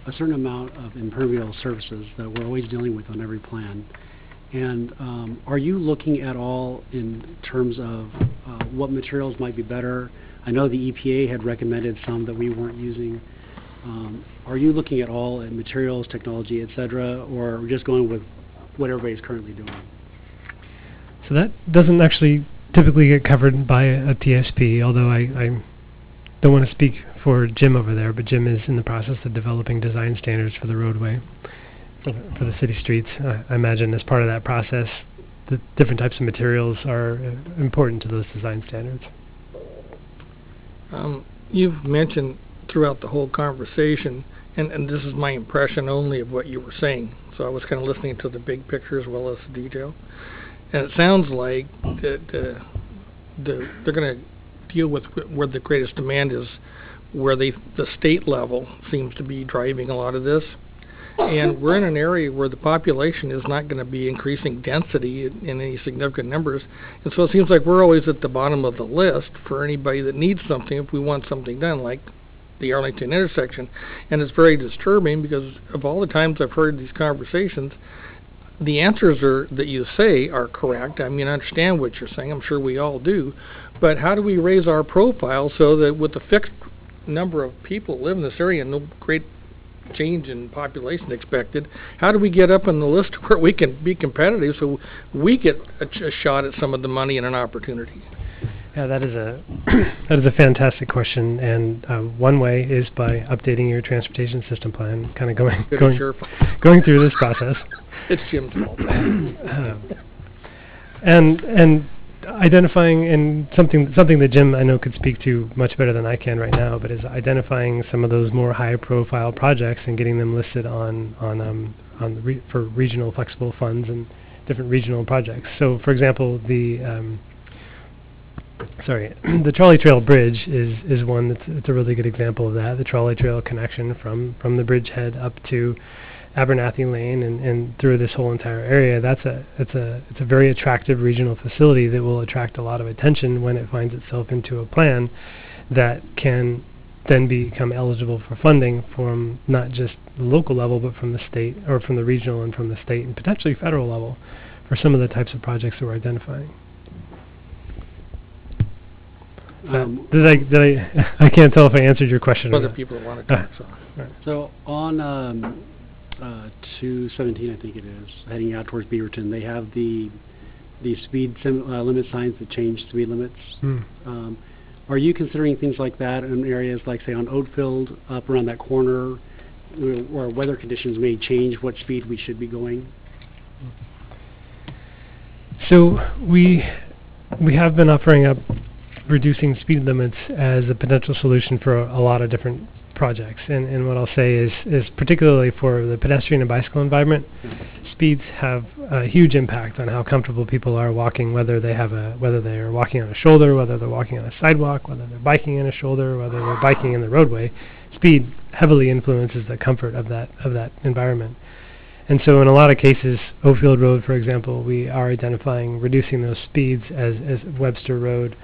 a certain amount of impermeable surfaces that we're always dealing with on every plan. And are you looking at all in terms of what materials might be better? I know the EPA had recommended some that we weren't using. Are you looking at all at materials, technology, et cetera, or just going with what everybody's currently doing? So that doesn't actually typically get covered by a TSP, although I don't want to speak for Jim over there, but Jim is in the process of developing design standards for the roadway, for the city streets. I imagine as part of that process, the different types of materials are important to those design standards. You've mentioned throughout the whole conversation, and this is my impression only of what you were saying, so I was kind of listening to the big picture as well as the detail, and it sounds like that they're going to deal with where the greatest demand is, where the state level seems to be driving a lot of this. And we're in an area where the population is not going to be increasing density in any significant numbers. And so it seems like we're always at the bottom of the list for anybody that needs something if we want something done, like the Arlington intersection. And it's very disturbing because of all the times I've heard these conversations, the answers that you say are correct. I mean, I understand what you're saying. I'm sure we all do. But how do we raise our profile so that with the fixed number of people that live in this area and no great change in population expected, how do we get up on the list where we can be competitive so we get a shot at some of the money and an opportunity? Yeah, that is a fantastic question, and one way is by updating your transportation system plan, kind of going through this process. It's Jim's fault. And identifying, and something that Jim I know could speak to much better than I can right now, but is identifying some of those more high-profile projects and getting them listed for regional flexible funds and different regional projects. So, for example, the trolley trail bridge is one it's a really good example of that. The trolley trail connection from the bridgehead up to Abernathy Lane and through this whole entire area. It's a very attractive regional facility that will attract a lot of attention when it finds itself into a plan that can then become eligible for funding from not just the local level, but from the state, or from the regional and from the state and potentially federal level for some of the types of projects that we're identifying. I can't tell if I answered your question. Other people want to talk. Right. So on 217, I think it is, heading out towards Beaverton, they have the speed limit signs that change speed limits. Are you considering things like that in areas like, say, on Oatfield, up around that corner, where weather conditions may change what speed we should be going? So we have been offering up reducing speed limits as a potential solution for a lot of different projects, and what I'll say is particularly for the pedestrian and bicycle environment, speeds have a huge impact on how comfortable people are walking, whether they are walking on a shoulder, whether they're walking on a sidewalk, whether they're biking in a shoulder, whether they're biking in the roadway. Speed heavily influences the comfort of that environment. And so in a lot of cases, Oatfield Road, for example, we are identifying reducing those speeds as Webster Road.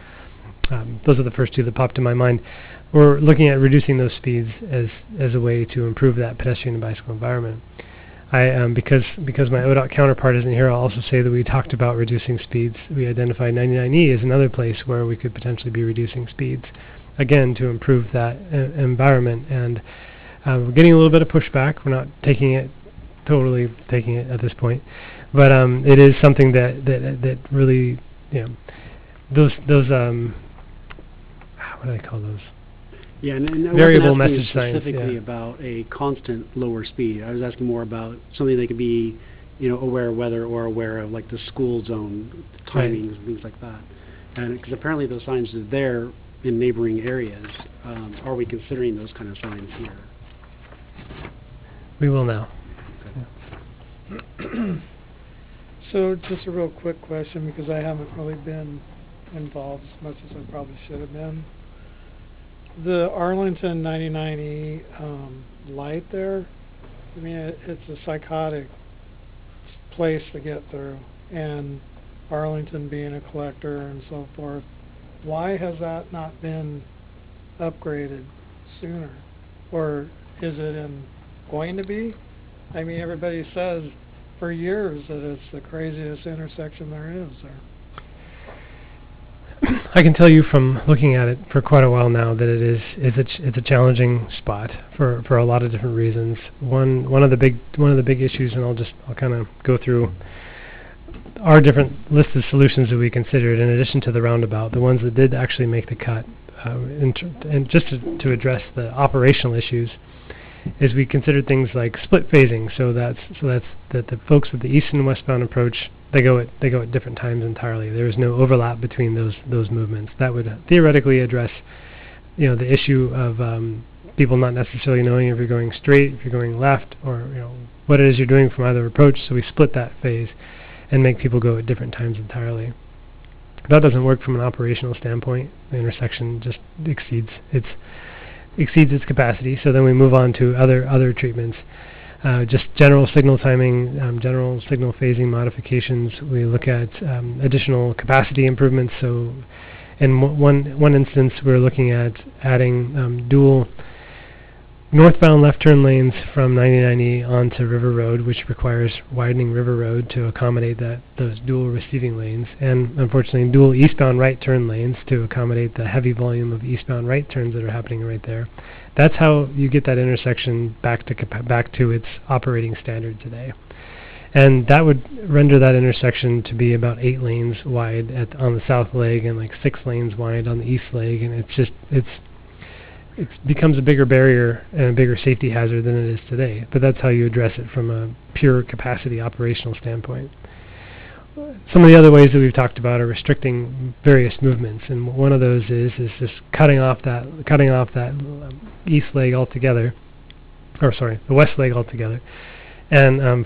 Those are the first two that popped to my mind. We're looking at reducing those speeds as a way to improve that pedestrian and bicycle environment. Because my ODOT counterpart isn't here, I'll also say that we talked about reducing speeds. We identified 99E as another place where we could potentially be reducing speeds, again, to improve that environment. And we're getting a little bit of pushback. We're not totally taking it at this point, but it is something that really, those what do they call those? Yeah, and variable message signs. Specifically about a constant lower speed. I was asking more about something they could be, aware of weather or aware of, like the school zone timings and things like that. And because apparently those signs are there in neighboring areas, are we considering those kind of signs here? We will now. Okay. So just a real quick question, because I haven't really been involved as much as I probably should have been. The Arlington 99E light there, I mean, it's a psychotic place to get through, and Arlington being a collector and so forth. Why has that not been upgraded sooner? Or is it going to be? I mean, everybody says for years that it's the craziest intersection there is there. I can tell you from looking at it for quite a while now that it's a challenging spot for a lot of different reasons. One of the big issues, and I'll kind of go through our different list of solutions that we considered in addition to the roundabout. The ones that did actually make the cut and just to address the operational issues, is we considered things like split phasing. So that's that the folks with the east and westbound approach, they go at different times entirely. There is no overlap between those movements. That would theoretically address, the issue of people not necessarily knowing if you're going straight, if you're going left, or what it is you're doing from either approach. So we split that phase and make people go at different times entirely. That doesn't work from an operational standpoint. The intersection just exceeds its capacity. So then we move on to other treatments. Just general signal timing, general signal phasing modifications. We look at additional capacity improvements. So in one instance, we're looking at adding dual northbound left turn lanes from 99E onto River Road, which requires widening River Road to accommodate those dual receiving lanes, and unfortunately dual eastbound right turn lanes to accommodate the heavy volume of eastbound right turns that are happening right there. That's how you get that intersection back to its operating standard today. And that would render that intersection to be about 8 lanes wide on the south leg and like 6 lanes wide on the east leg, and it becomes a bigger barrier and a bigger safety hazard than it is today. But that's how you address it from a pure capacity operational standpoint. Some of the other ways that we've talked about are restricting various movements, and one of those is just cutting off that east leg altogether, or sorry, the west leg altogether, and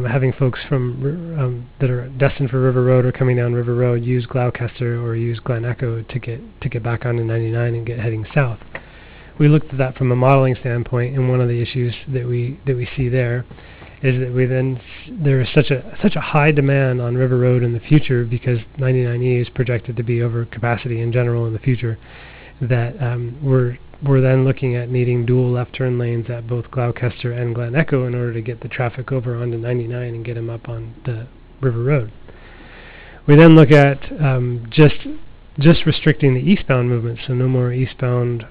having folks from that are destined for River Road or coming down River Road use Gloucester or use Glen Echo to get back onto 99 and get heading south. We looked at that from a modeling standpoint, and one of the issues that we see there is that there is such a high demand on River Road in the future, because 99E is projected to be over capacity in general in the future, that we're then looking at needing dual left turn lanes at both Gloucester and Glen Echo in order to get the traffic over onto 99 and get them up on the River Road. We then look at just restricting the eastbound movement, so no more eastbound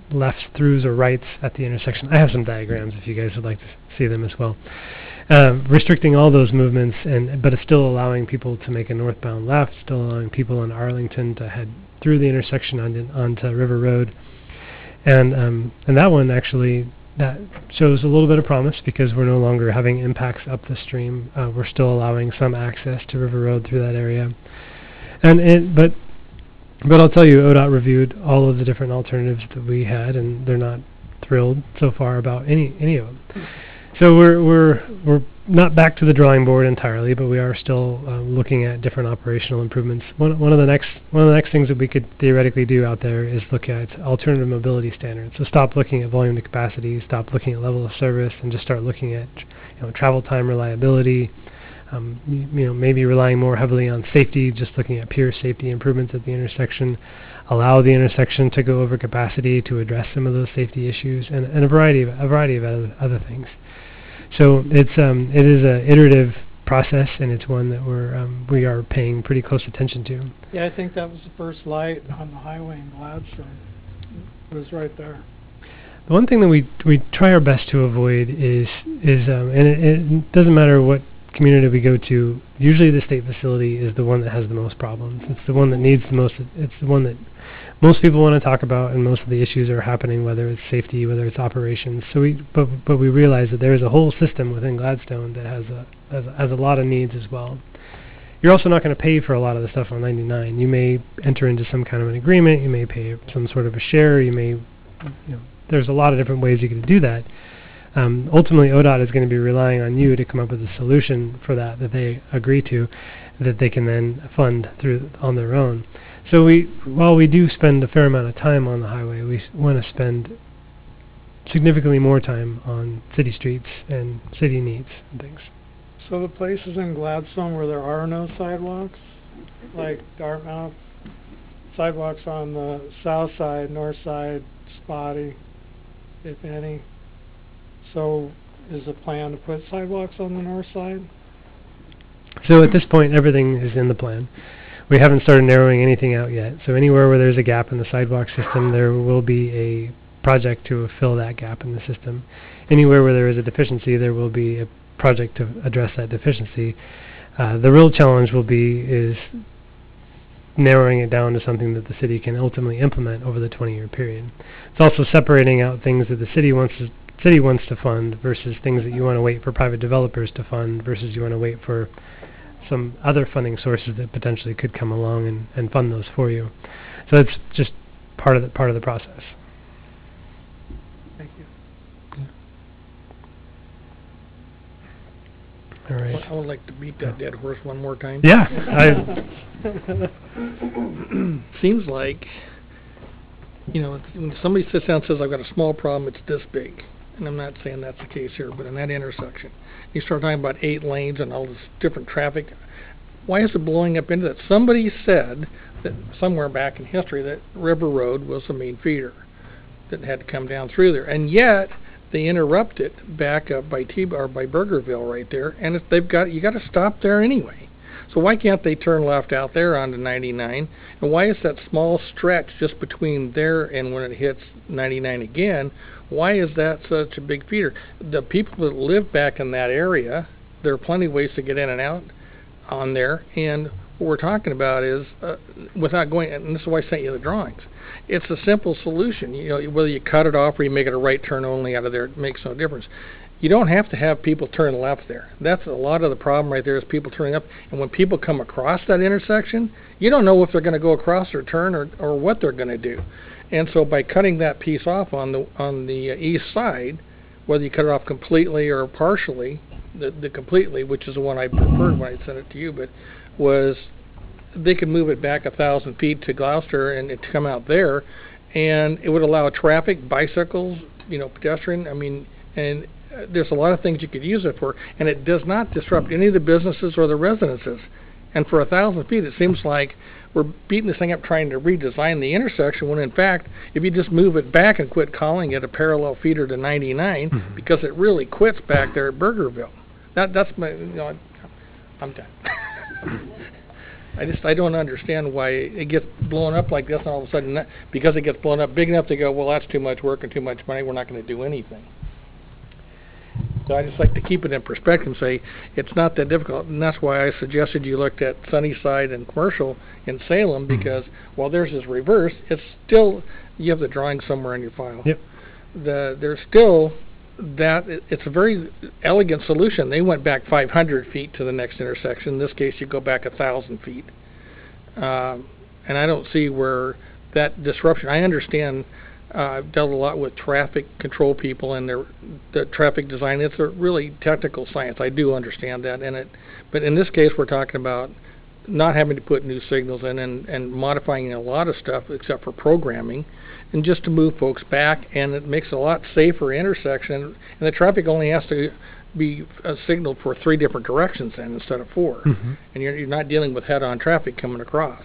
lefts, throughs, or rights at the intersection. I have some diagrams if you guys would like to see them as well. Restricting all those movements, but it's still allowing people to make a northbound left, still allowing people in Arlington to head through the intersection onto River Road. And that one actually, that shows a little bit of promise, because we're no longer having impacts up the stream. We're still allowing some access to River Road through that area. But I'll tell you, ODOT reviewed all of the different alternatives that we had, and they're not thrilled so far about any of them. So we're not back to the drawing board entirely, but we are still looking at different operational improvements. One of the next things that we could theoretically do out there is look at alternative mobility standards. So stop looking at volume to capacity, stop looking at level of service, and just start looking at travel time reliability. Maybe relying more heavily on safety, just looking at pure safety improvements at the intersection, allow the intersection to go over capacity to address some of those safety issues, and a variety of other things. So it is an iterative process, and it's one that we are paying pretty close attention to. Yeah, I think that was the first light on the highway in Gladstone. It was right there. The one thing that we try our best to avoid is and it doesn't matter what community we go to, usually the state facility is the one that has the most problems. It's the one that needs the most. It's the one that most people want to talk about, and most of the issues are happening, whether it's safety, whether it's operations. So but we realize that there is a whole system within Gladstone that has a lot of needs as well. You're also not going to pay for a lot of the stuff on 99. You may enter into some kind of an agreement. You may pay some sort of a share. You may, there's a lot of different ways you can do that. Ultimately, ODOT is going to be relying on you to come up with a solution for that they agree to, that they can then fund through on their own. So while we do spend a fair amount of time on the highway, we want to spend significantly more time on city streets and city needs and things. So the places in Gladstone where there are no sidewalks, like Dartmouth, sidewalks on the south side, north side, spotty, if any. So is the plan to put sidewalks on the north side? So at this point, everything is in the plan. We haven't started narrowing anything out yet. So anywhere where there's a gap in the sidewalk system, there will be a project to fill that gap in the system. Anywhere where there is a deficiency, there will be a project to address that deficiency. The real challenge will be is narrowing it down to something that the city can ultimately implement over the 20-year period. It's also separating out things that the city wants to fund versus things that you want to wait for private developers to fund versus you want to wait for some other funding sources that potentially could come along and fund those for you. So it's just part of the process. Thank you. All right. I would like to beat that dead horse one more time. Yeah. Seems like, when somebody sits down and says, I've got a small problem, it's this big. And I'm not saying that's the case here, but in that intersection, you start talking about 8 lanes and all this different traffic. Why is it blowing up into that? Somebody said that somewhere back in history that River Road was the main feeder that had to come down through there. And yet, they interrupt it back up by by Burgerville right there, and you got to stop there anyway. So why can't they turn left out there onto 99? And why is that small stretch just between there and when it hits 99 again? Why is that such a big feeder? The people that live back in that area, there are plenty of ways to get in and out on there, and what we're talking about is without going, and this is why I sent you the drawings. It's a simple solution. Whether you cut it off or you make it a right turn only out of there, it makes no difference. You don't have to have people turn left there. That's a lot of the problem right there is people turning up. And when people come across that intersection, you don't know if they're going to go across or turn or what they're going to do. And so by cutting that piece off on the east side, whether you cut it off completely or partially, the completely, which is the one I preferred when I sent it to you, but was they could move it back 1,000 feet to Gloucester and it come out there, and it would allow traffic, bicycles, pedestrian. And there's a lot of things you could use it for, and it does not disrupt any of the businesses or the residences. And for 1,000 feet, it seems like we're beating this thing up trying to redesign the intersection, when in fact, if you just move it back and quit calling it a parallel feeder to 99, because it really quits back there at Burgerville. That's my, I'm done. I don't understand why it gets blown up like this, and all of a sudden, because it gets blown up big enough, they go, well, that's too much work and too much money, we're not going to do anything. So I just like to keep it in perspective and say it's not that difficult, and that's why I suggested you looked at Sunnyside and Commercial in Salem, because while theirs is reverse, it's still, you have the drawing somewhere in your file. Yep. There's still it's a very elegant solution. They went back 500 feet to the next intersection. In this case, you go back 1,000 feet. And I don't see where that disruption, I understand, I've dealt a lot with traffic control people and the traffic design. It's a really technical science. I do understand that. But in this case, we're talking about not having to put new signals in and modifying a lot of stuff except for programming, and just to move folks back, and it makes it a lot safer intersection, and the traffic only has to be signaled for 3 different directions then instead of 4, and you're not dealing with head-on traffic coming across.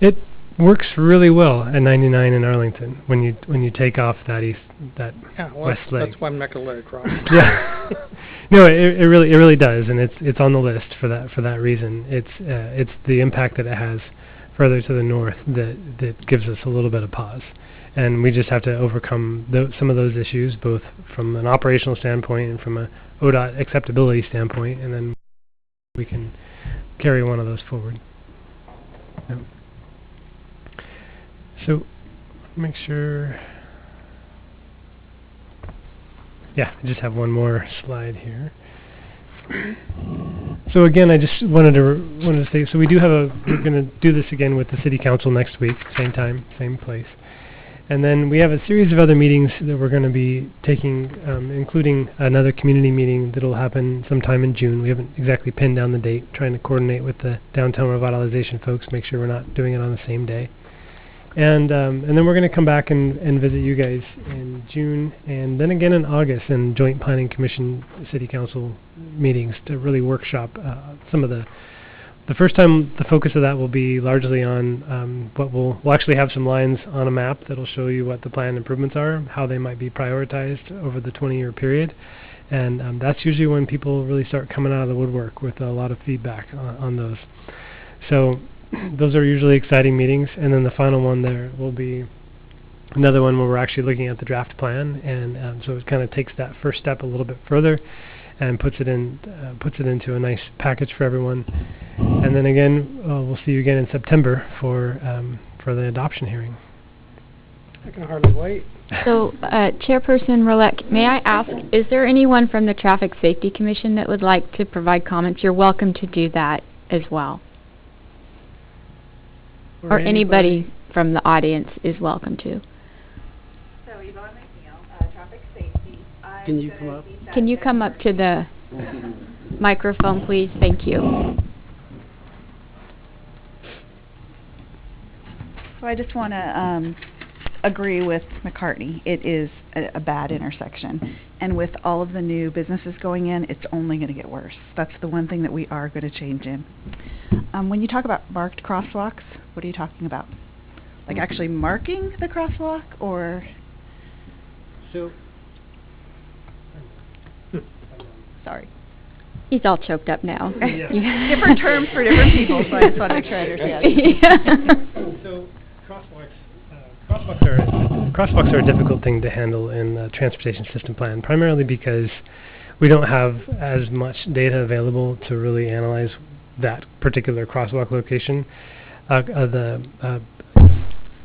It works really well at 99 in Arlington when you take off that west leg. That's why I'm not going to let it cross. Yeah. No, it really does, and it's on the list for that reason. It's the impact that it has further to the north that gives us a little bit of pause, and we just have to overcome some of those issues, both from an operational standpoint and from a ODOT acceptability standpoint, and then we can carry one of those forward. Yep. So, make sure. Yeah, I just have one more slide here. So again, I just wanted to say, so we do have we're going to do this again with the City Council next week, same time, same place. And then we have a series of other meetings that we're going to be taking, including another community meeting that will happen sometime in June. We haven't exactly pinned down the date, trying to coordinate with the downtown revitalization folks, make sure we're not doing it on the same day. And then we're going to come back and visit you guys in June, and then again in August in Joint Planning Commission City Council meetings to really workshop some of the first time. The focus of that will be largely on what we'll actually have some lines on a map that'll show you what the planned improvements are, how they might be prioritized over the 20-year period, and that's usually when people really start coming out of the woodwork with a lot of feedback on those. So those are usually exciting meetings, and then the final one there will be another one where we're actually looking at the draft plan, and so it kind of takes that first step a little bit further, and puts it into a nice package for everyone. And then again, we'll see you again in September for the adoption hearing. I can hardly wait. So, Chairperson Rolette, may I ask, is there anyone from the Traffic Safety Commission that would like to provide comments? You're welcome to do that as well. Or anybody from the audience is welcome to. So, Yvonne McNeil, Traffic Safety. Can you come up? Can you come up to the microphone, please? Thank you. So I just want to agree with McCartney. It is a bad intersection. And with all of the new businesses going in, it's only going to get worse. That's the one thing that we are going to change in. When you talk about marked crosswalks, what are you talking about? Like actually marking the crosswalk, or? So, Sorry. He's all choked up now. Different terms for different people, so I just want to make sure I understand. So crosswalks are a difficult thing to handle in the transportation system plan, primarily because we don't have as much data available to really analyze that particular crosswalk location.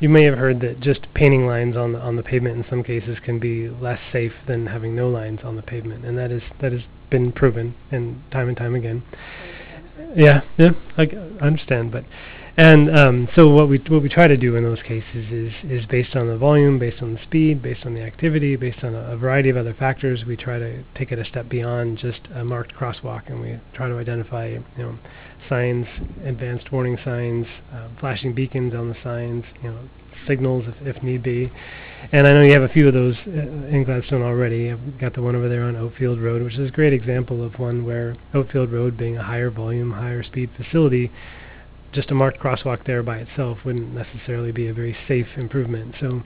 You may have heard that just painting lines on the pavement in some cases can be less safe than having no lines on the pavement, and that has been proven time and time again. Yeah, I understand, but so what we try to do in those cases is based on the volume, based on the speed, based on the activity, based on a variety of other factors. We try to take it a step beyond just a marked crosswalk, and we try to identify signs, advanced warning signs, flashing beacons on the signs, signals if need be. And I know you have a few of those in Gladstone already. I've got the one over there on Oatfield Road, which is a great example of one where Oatfield Road, being a higher volume, higher speed facility, just a marked crosswalk there by itself wouldn't necessarily be a very safe improvement. So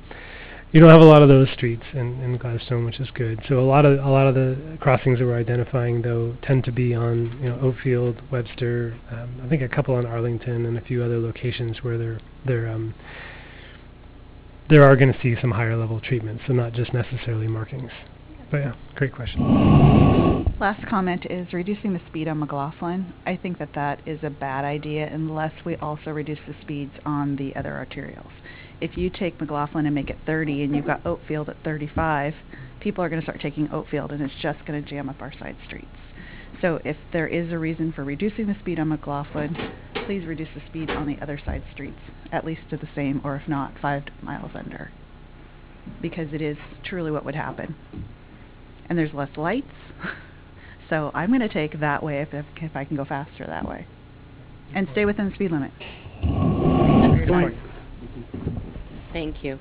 you don't have a lot of those streets in Gladstone, which is good. So a lot of the crossings that we're identifying, though, tend to be on Oatfield, Webster, I think a couple on Arlington, and a few other locations where there are going to see some higher level treatments, so not just necessarily markings. But yeah, great question. Last comment is reducing the speed on McLaughlin. I think that is a bad idea unless we also reduce the speeds on the other arterials. If you take McLaughlin and make it 30 and you've got Oatfield at 35, people are going to start taking Oatfield, and it's just going to jam up our side streets. So if there is a reason for reducing the speed on McLaughlin, please reduce the speed on the other side streets, at least to the same, or if not, 5 miles under, because it is truly what would happen. And there's less lights, so I'm going to take that way if I can go faster that way. And stay within the speed limit. Good point. Thank you.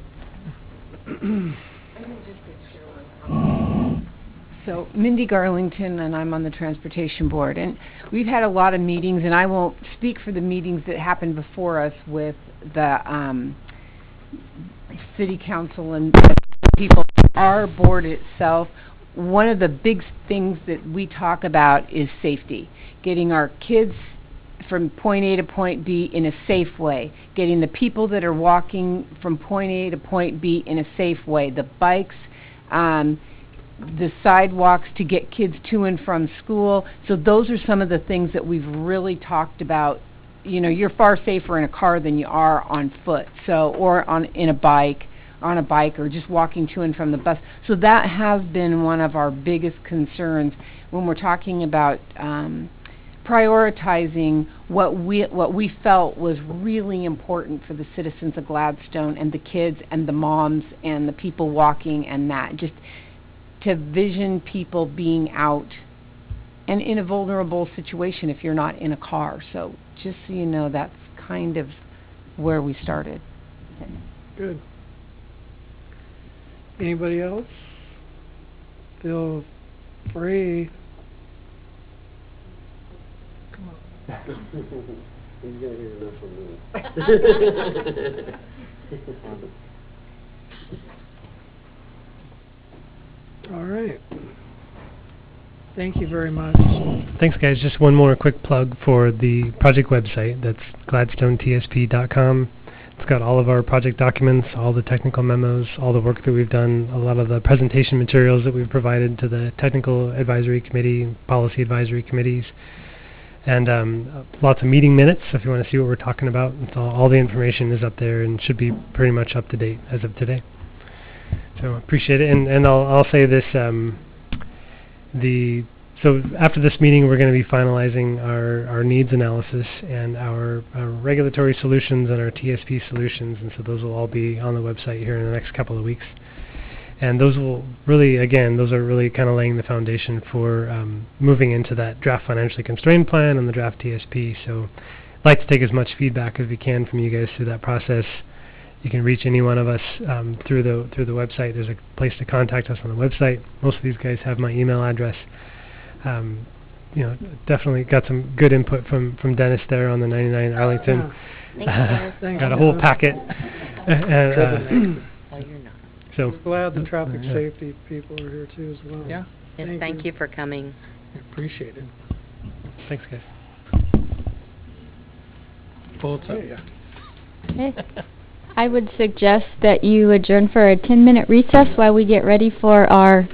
So, Mindy Garlington, and I'm on the Transportation Board. And we've had a lot of meetings, and I won't speak for the meetings that happened before us with the City Council and people. Our board itself, one of the big things that we talk about is safety. Getting our kids from point A to point B in a safe way. Getting the people that are walking from point A to point B in a safe way. The bikes, the sidewalks to get kids to and from school. So those are some of the things that we've really talked about. You're far safer in a car than you are on foot, or on a bike, or just walking to and from the bus. So that has been one of our biggest concerns when we're talking about prioritizing what we felt was really important for the citizens of Gladstone and the kids and the moms and the people walking, and that just to vision people being out and in a vulnerable situation if you're not in a car. So just so you know, that's kind of where we started. Good. Anybody else? Feel free. Come on. He's gonna hear enough from me. All right. Thank you very much. Thanks, guys. Just one more quick plug for the project website. That's gladstonetsp.com. It's got all of our project documents, all the technical memos, all the work that we've done, a lot of the presentation materials that we've provided to the technical advisory committee, policy advisory committees, and lots of meeting minutes. So if you want to see what we're talking about, it's all the information is up there and should be pretty much up to date as of today. So appreciate it, and I'll say this: so after this meeting, we're going to be finalizing our needs analysis and our regulatory solutions and our TSP solutions, and so those will all be on the website here in the next couple of weeks. And those will really, again, those are really kind of laying the foundation for moving into that draft financially constrained plan and the draft TSP. So I'd like to take as much feedback as we can from you guys through that process. You can reach any one of us through the website. There's a place to contact us on the website. Most of these guys have my email address. Definitely got some good input from Dennis there on the 99 Arlington. Got a whole packet. So we're glad the traffic safety people are here too as well. Yeah. Yes, thank you for coming. I appreciate it. Thanks, guys. Both of you. Okay. I would suggest that you adjourn for a 10-minute recess while we get ready for our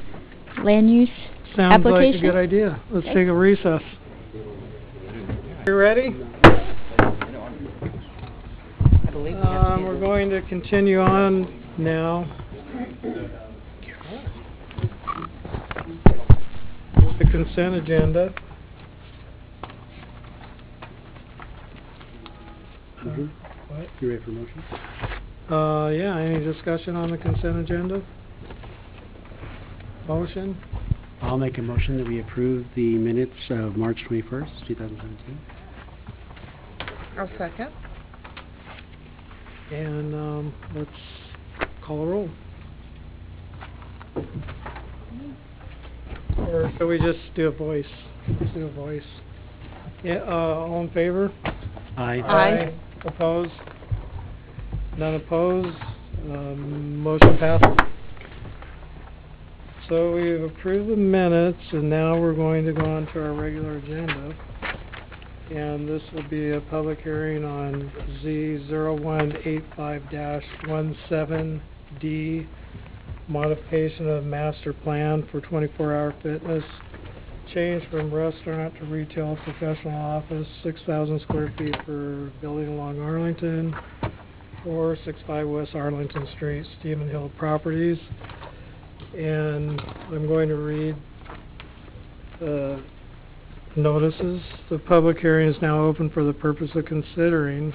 land use Sounds application. like a good idea. Let's take a recess. You ready? We're going to continue on now. The consent agenda. What? You ready for motion? Yeah, any discussion on the consent agenda? Motion? I'll make a motion that we approve the minutes of March 21st, 2017. I'll second. And let's call a roll. Or shall we just do a voice? Let's do a voice. Yeah, all in favor? Aye. Aye. Opposed? None opposed? Motion passes. So we've approved the minutes, and now we're going to go on to our regular agenda. And this will be a public hearing on Z0185-17D, modification of master plan for 24-hour fitness, change from restaurant to retail professional office, 6,000 square feet for building along Arlington, 465 West Arlington Street, Stephen Hill Properties. And I'm going to read the notices. The public hearing is now open for the purpose of considering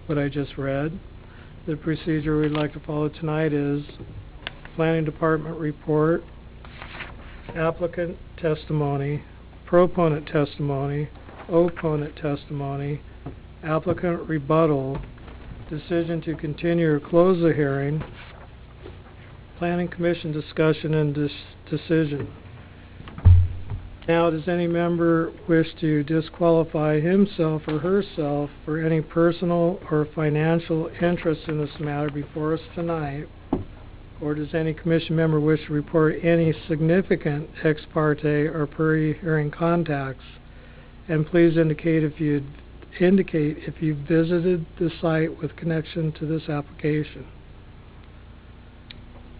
what I just read. The procedure we'd like to follow tonight is Planning Department report, applicant testimony, proponent testimony, opponent testimony, applicant rebuttal, decision to continue or close the hearing, Planning Commission discussion and decision. Now, does any member wish to disqualify himself or herself for any personal or financial interest in this matter before us tonight? Or does any commission member wish to report any significant ex parte or pre-hearing contacts? And please indicate if you visited the site with connection to this application.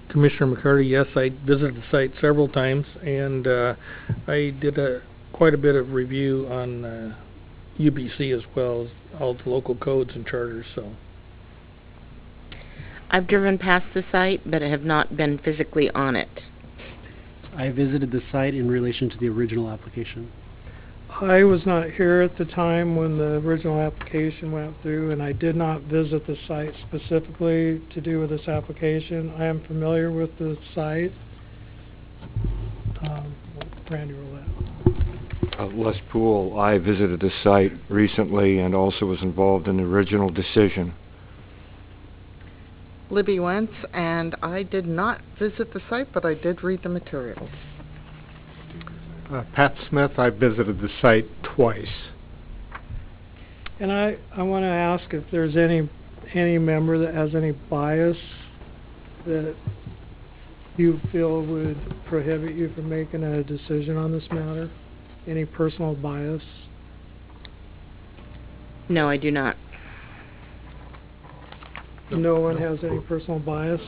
Commissioner McCarty, yes, I visited the site several times, and I did quite a bit of review on UBC as well as all the local codes and charters. So I've driven past the site, but I have not been physically on it. I visited the site in relation to the original application. I was not here at the time when the original application went through, and I did not visit the site specifically to do with this application. I am familiar with the site. Randy Roulette. Les Poole. I visited the site recently and also was involved in the original decision. Libby Wentz, and I did not visit the site, but I did read the materials. Pat Smith, I visited the site twice. And I want to ask if there's any member that has any bias that you feel would prohibit you from making a decision on this matter? Any personal bias? No, I do not. No one has any personal bias.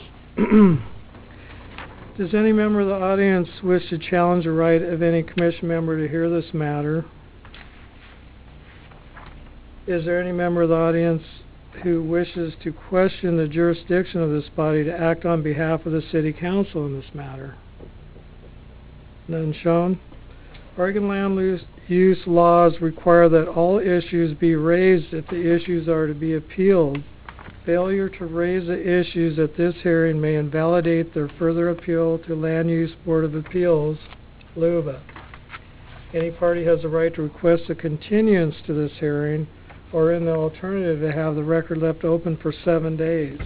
Does any member of the audience wish to challenge the right of any commission member to hear this matter? Is there any member of the audience who wishes to question the jurisdiction of this body to act on behalf of the City Council in this matter? None shown. Oregon land use laws require that all issues be raised if the issues are to be appealed. Failure to raise the issues at this hearing may invalidate their further appeal to Land Use Board of Appeals, LUBA. Any party has the right to request a continuance to this hearing, or in the alternative to have the record left open for 7 days.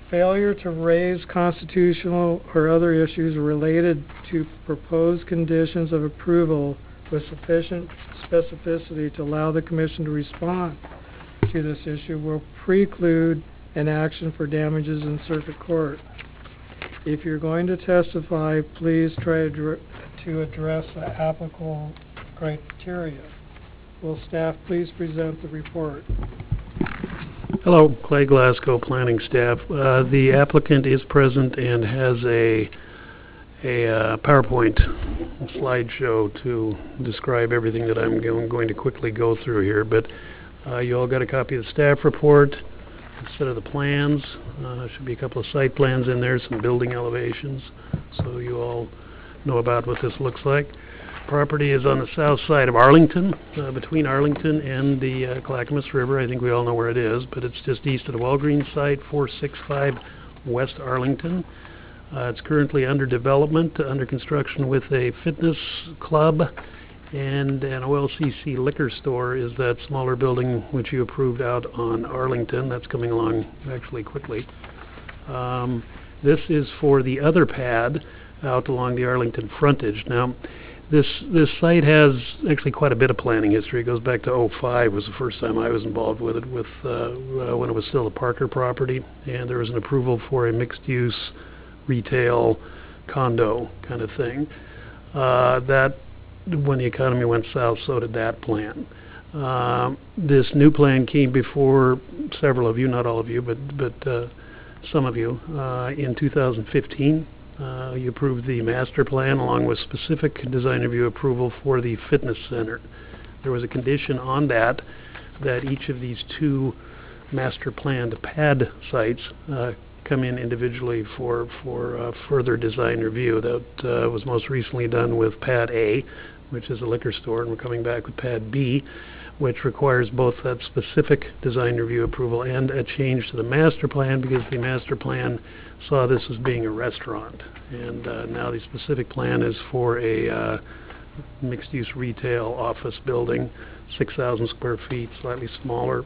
Failure to raise constitutional or other issues related to proposed conditions of approval with sufficient specificity to allow the Commission to respond to this issue will preclude an action for damages in circuit court. If you're going to testify, please try to address the applicable criteria. Will staff please present the report? Hello, Clay Glasgow, planning staff. The applicant is present and has a PowerPoint slideshow to describe everything that I'm going to quickly go through here. But you all got a copy of the staff report, a set of the plans. Should be a couple of site plans in there, some building elevations, so you all know about what this looks like. Property is on the south side of Arlington, between Arlington and the Clackamas River. I think we all know where it is, but it's just east of the Walgreens site, 465 West Arlington. It's currently under development, under construction with a fitness club, and an OLCC liquor store is that smaller building which you approved out on Arlington. That's coming along actually quickly. This is for the other pad out along the Arlington frontage. Now, this site has actually quite a bit of planning history. It goes back to '05 was the first time I was involved with it, when it was still a Parker property, and there was an approval for a mixed-use retail condo kind of thing. That, when the economy went south, so did that plan. This new plan came before several of you, not all of you, but some of you, in 2015. You approved the master plan along with specific design review approval for the fitness center. There was a condition on that each of these two master planned pad sites come in individually for further design review. That was most recently done with pad A, which is a liquor store, and we're coming back with pad B, which requires both that specific design review approval and a change to the master plan, because the master plan saw this as being a restaurant, and now the specific plan is for a mixed-use retail office building, 6,000 square feet, slightly smaller.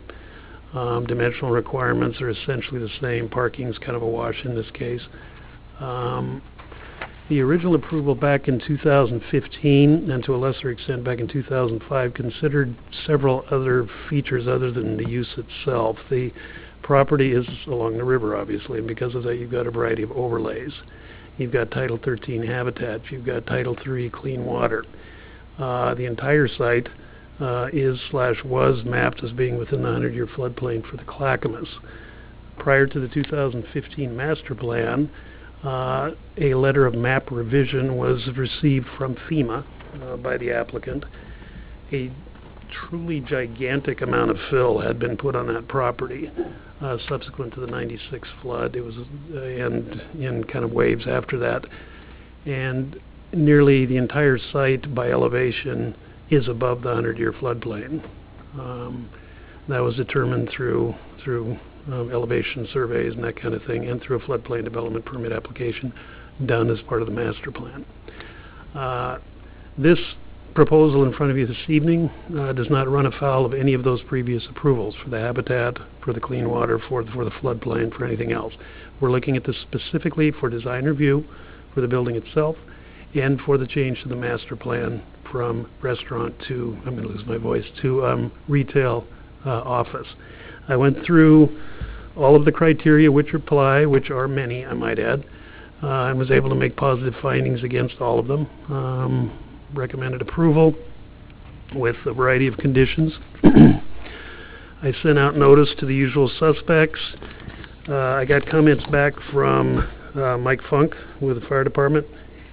Dimensional requirements are essentially the same. Parking's kind of a wash in this case. The original approval back in 2015, and to a lesser extent back in 2005, considered several other features other than the use itself. The property is along the river, obviously, and because of that you've got a variety of overlays. You've got Title 13 habitat, you've got Title 3 clean water. The entire site was mapped as being within the 100-year floodplain for the Clackamas. Prior to the 2015 master plan, a letter of map revision was received from FEMA by the applicant. A truly gigantic amount of fill had been put on that property subsequent to the '96 flood. It was and in kind of waves after that, and nearly the entire site by elevation is above the 100-year floodplain. That was determined through elevation surveys and that kind of thing, and through a floodplain development permit application done as part of the master plan. This proposal in front of you this evening does not run afoul of any of those previous approvals for the habitat, for the clean water, for the floodplain, for anything else. We're looking at this specifically for design review for the building itself and for the change to the master plan from restaurant to, I'm going to lose my voice, to retail office. I went through all of the criteria which apply, which are many, I might add, and was able to make positive findings against all of them. Recommended approval with a variety of conditions. I sent out notice to the usual suspects. I got comments back from Mike Funk with the fire department,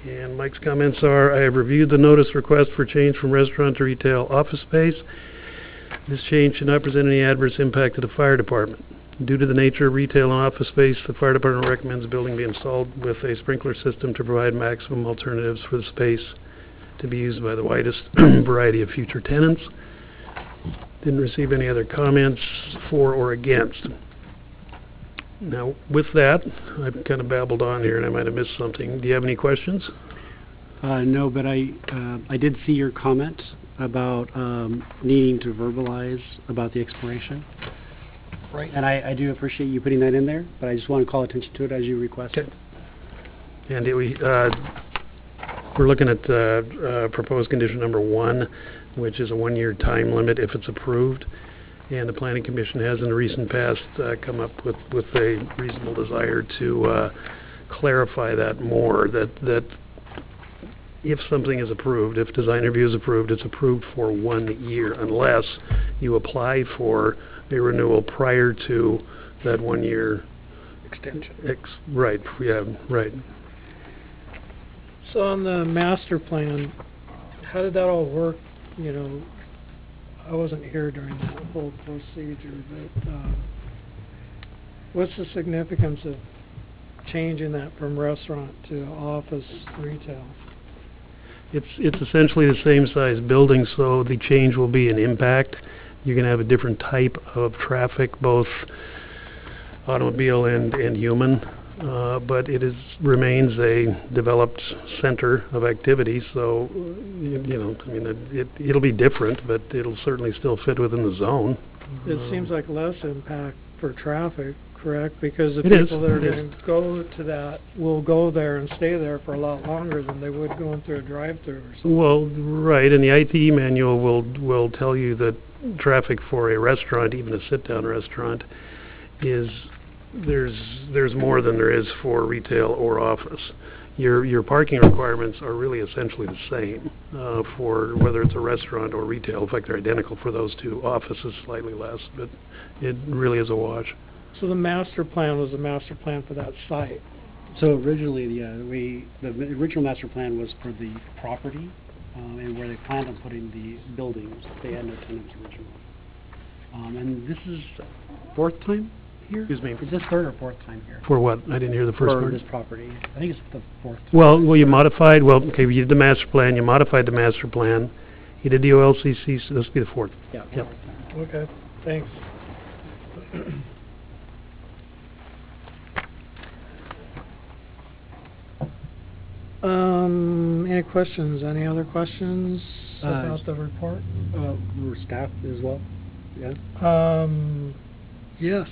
and Mike's comments are, I have reviewed the notice request for change from restaurant to retail office space. This change should not present any adverse impact to the fire department. Due to the nature of retail and office space, the fire department recommends the building be installed with a sprinkler system to provide maximum alternatives for the space to be used by the widest variety of future tenants. Didn't receive any other comments for or against. Now, with that, I've kind of babbled on here and I might have missed something. Do you have any questions? No, but I did see your comment about needing to verbalize about the expiration. Right. And I do appreciate you putting that in there, but I just want to call attention to it as you requested. And we're looking at proposed condition number 1, which is a 1-year time limit if it's approved. And the Planning Commission has in the recent past come up with a reasonable desire to clarify that more, that if something is approved, if design review is approved, it's approved for 1 year unless you apply for a renewal prior to that 1 year Extension. Right, yeah, right. So on the master plan, how did that all work? You know, I wasn't here during that whole procedure, but what's the significance of changing that from restaurant to office retail? It's essentially the same size building, so the change will be an impact. You're going to have a different type of traffic, both automobile and human, but it remains a developed center of activity, so, you know, I mean, it'll be different, but it'll certainly still fit within the zone. It seems like less impact for traffic, correct? Because the It is. people that are It going to go to that will go there and stay there for a lot longer than they would going through a drive-through or something. Well, right, and the ITE manual will tell you that traffic for a restaurant, even a sit-down restaurant, is there's more than there is for retail or office. Your parking requirements are really essentially the same for whether it's a restaurant or retail. In fact, they're identical for those two. Office is slightly less, but it really is a wash. So the master plan was a master plan for that site. So originally, the original master plan was for the property and where they planned on putting the buildings. They had no tenants originally. And this is fourth time here? Excuse me. Is this third or fourth time here? For what? I didn't hear the first for part. this property. I think it's the fourth time. Well, you modified, okay, you did the master plan, you modified the master plan, you did the OLCC, so this will be the fourth. Yeah. Yep. Okay, thanks. Any questions? Any other questions about the report? Were staff as well? Yeah. Yes.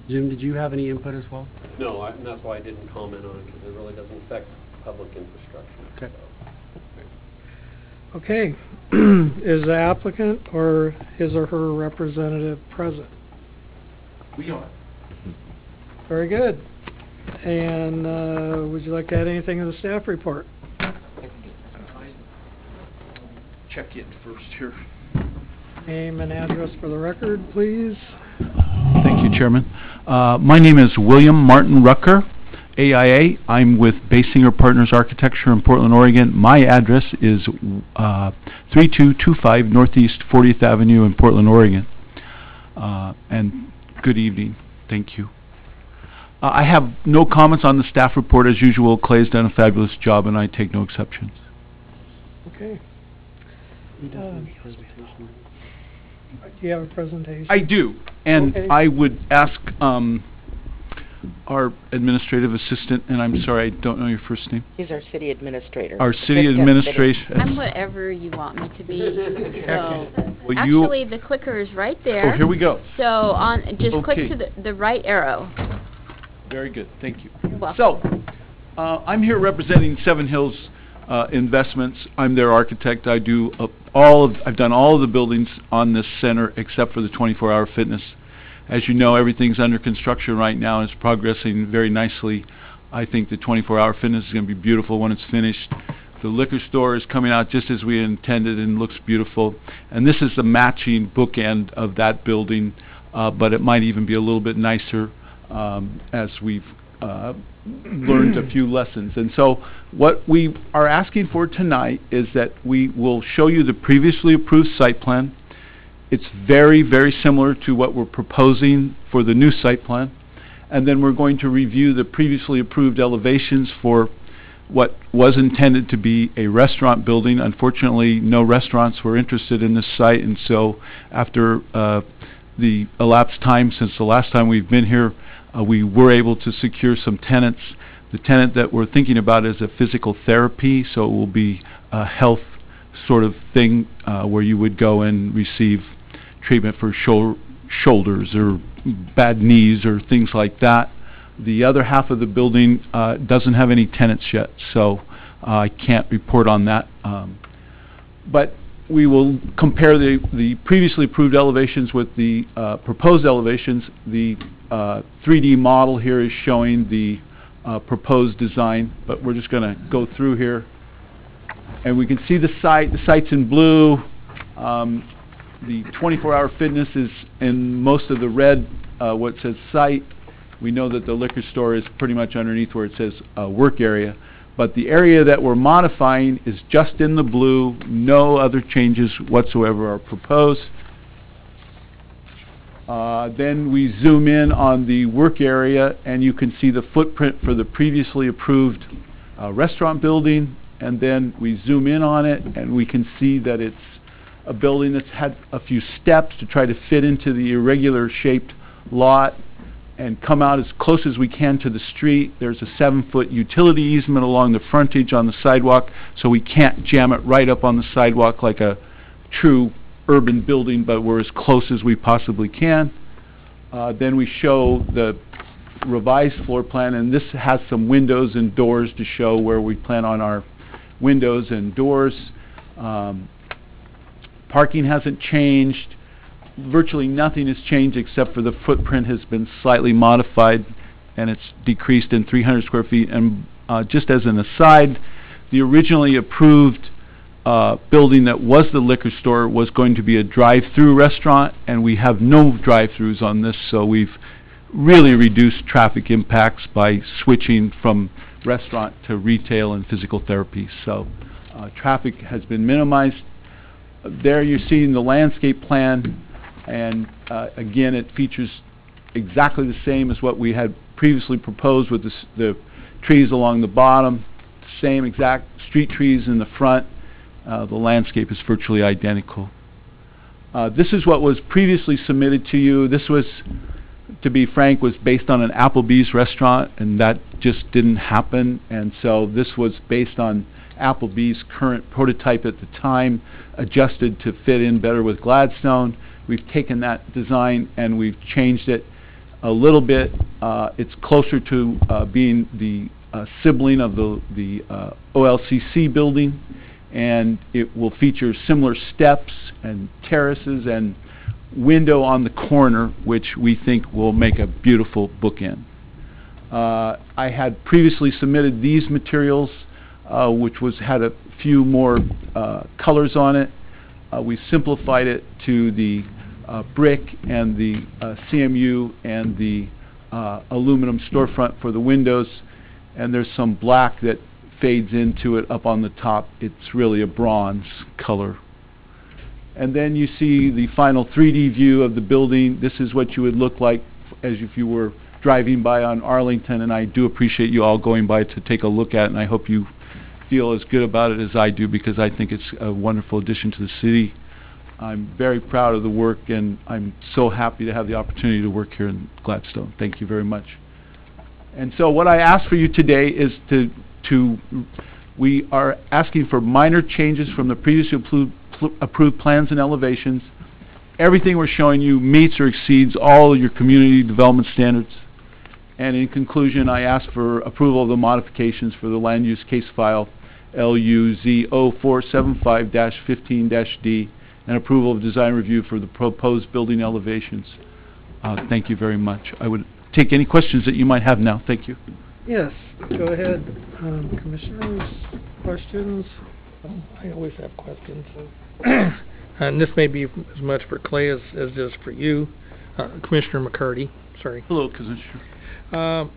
Jim, did you have any input as well? No, and that's why I didn't comment on it, because it really doesn't affect public infrastructure. Okay. Is the applicant or his or her representative present? We are. Very good. And would you like to add anything to the staff report? Check in first here. Name and address for the record, please. Thank you, Chairman. My name is William Martin Rucker, AIA. I'm with Basinger Partners Architecture in Portland, Oregon. My address is 3225 Northeast 40th Avenue in Portland, Oregon. And good evening. Thank you. I have no comments on the staff report. As usual, Clay's done a fabulous job, and I take no exceptions. Okay. Do you have a presentation? I do, and okay. I would ask our administrative assistant, and I'm sorry, I don't know your first name. He's our city administrator. Our city administration. I'm whatever you want me to be. So, Well, actually, the clicker is right there. Oh, here we go. So just click Okay. to the right arrow. Very good, thank you. You're welcome. So, I'm here representing Seven Hills Investments. I'm their architect. I've done all of the buildings on this center except for the 24-hour fitness. As you know, everything's under construction right now and it's progressing very nicely. I think the 24-hour fitness is going to be beautiful when it's finished. The liquor store is coming out just as we intended and looks beautiful. And this is the matching bookend of that building, but it might even be a little bit nicer as we've learned a few lessons. And so what we are asking for tonight is that we will show you the previously approved site plan. It's very, very similar to what we're proposing for the new site plan. And then we're going to review the previously approved elevations for what was intended to be a restaurant building. Unfortunately, no restaurants were interested in this site, and so after the elapsed time since the last time we've been here, we were able to secure some tenants. The tenant that we're thinking about is a physical therapy, so it will be a health sort of thing where you would go and receive treatment for shoulders or bad knees or things like that. The other half of the building doesn't have any tenants yet, so I can't report on that. But we will compare the previously approved elevations with the proposed elevations. The 3D model here is showing the proposed design, but we're just going to go through here. And we can see the site. The site's in blue. The 24-hour fitness is in most of the red, what says site. We know that the liquor store is pretty much underneath where it says work area. But the area that we're modifying is just in the blue. No other changes whatsoever are proposed. Then we zoom in on the work area, and you can see the footprint for the previously approved restaurant building. And then we zoom in on it, and we can see that it's a building that's had a few steps to try to fit into the irregular shaped lot and come out as close as we can to the street. There's a 7-foot utility easement along the frontage on the sidewalk, so we can't jam it right up on the sidewalk like a true urban building, but we're as close as we possibly can. Then we show the revised floor plan, and this has some windows and doors to show where we plan on our windows and doors. Parking hasn't changed. Virtually nothing has changed except for the footprint has been slightly modified, and it's decreased in 300 square feet. And just as an aside, the originally approved building that was the liquor store was going to be a drive-through restaurant, and we have no drive-throughs on this, so we've really reduced traffic impacts by switching from restaurant to retail and physical therapy. So traffic has been minimized. There you're seeing the landscape plan, and again, it features exactly the same as what we had previously proposed with the trees along the bottom, same exact street trees in the front. The landscape is virtually identical. This is what was previously submitted to you. This was, to be frank, was based on an Applebee's restaurant, and that just didn't happen. And so this was based on Applebee's current prototype at the time, adjusted to fit in better with Gladstone. We've taken that design and we've changed it a little bit. It's closer to being the sibling of the OLCC building, and it will feature similar steps and terraces and window on the corner, which we think will make a beautiful bookend. I had previously submitted these materials, which had a few more colors on it. We simplified it to the brick and the CMU and the aluminum storefront for the windows, and there's some black that fades into it up on the top. It's really a bronze color. And then you see the final 3D view of the building. This is what you would look like as if you were driving by on Arlington, and I do appreciate you all going by to take a look at it, and I hope you feel as good about it as I do, because I think it's a wonderful addition to the city. I'm very proud of the work, and I'm so happy to have the opportunity to work here in Gladstone. Thank you very much. And so what I ask for you today is we are asking for minor changes from the previously approved plans and elevations. Everything we're showing you meets or exceeds all your community development standards. And in conclusion, I ask for approval of the modifications for the land use case file LUZ0475-15-D, and approval of design review for the proposed building elevations. Thank you very much. I would take any questions that you might have now. Thank you. Yes, go ahead, commissioners, questions? I always have questions. And this may be as much for Clay as it is for you, Commissioner McCarty. Sorry. Hello, Commissioner. On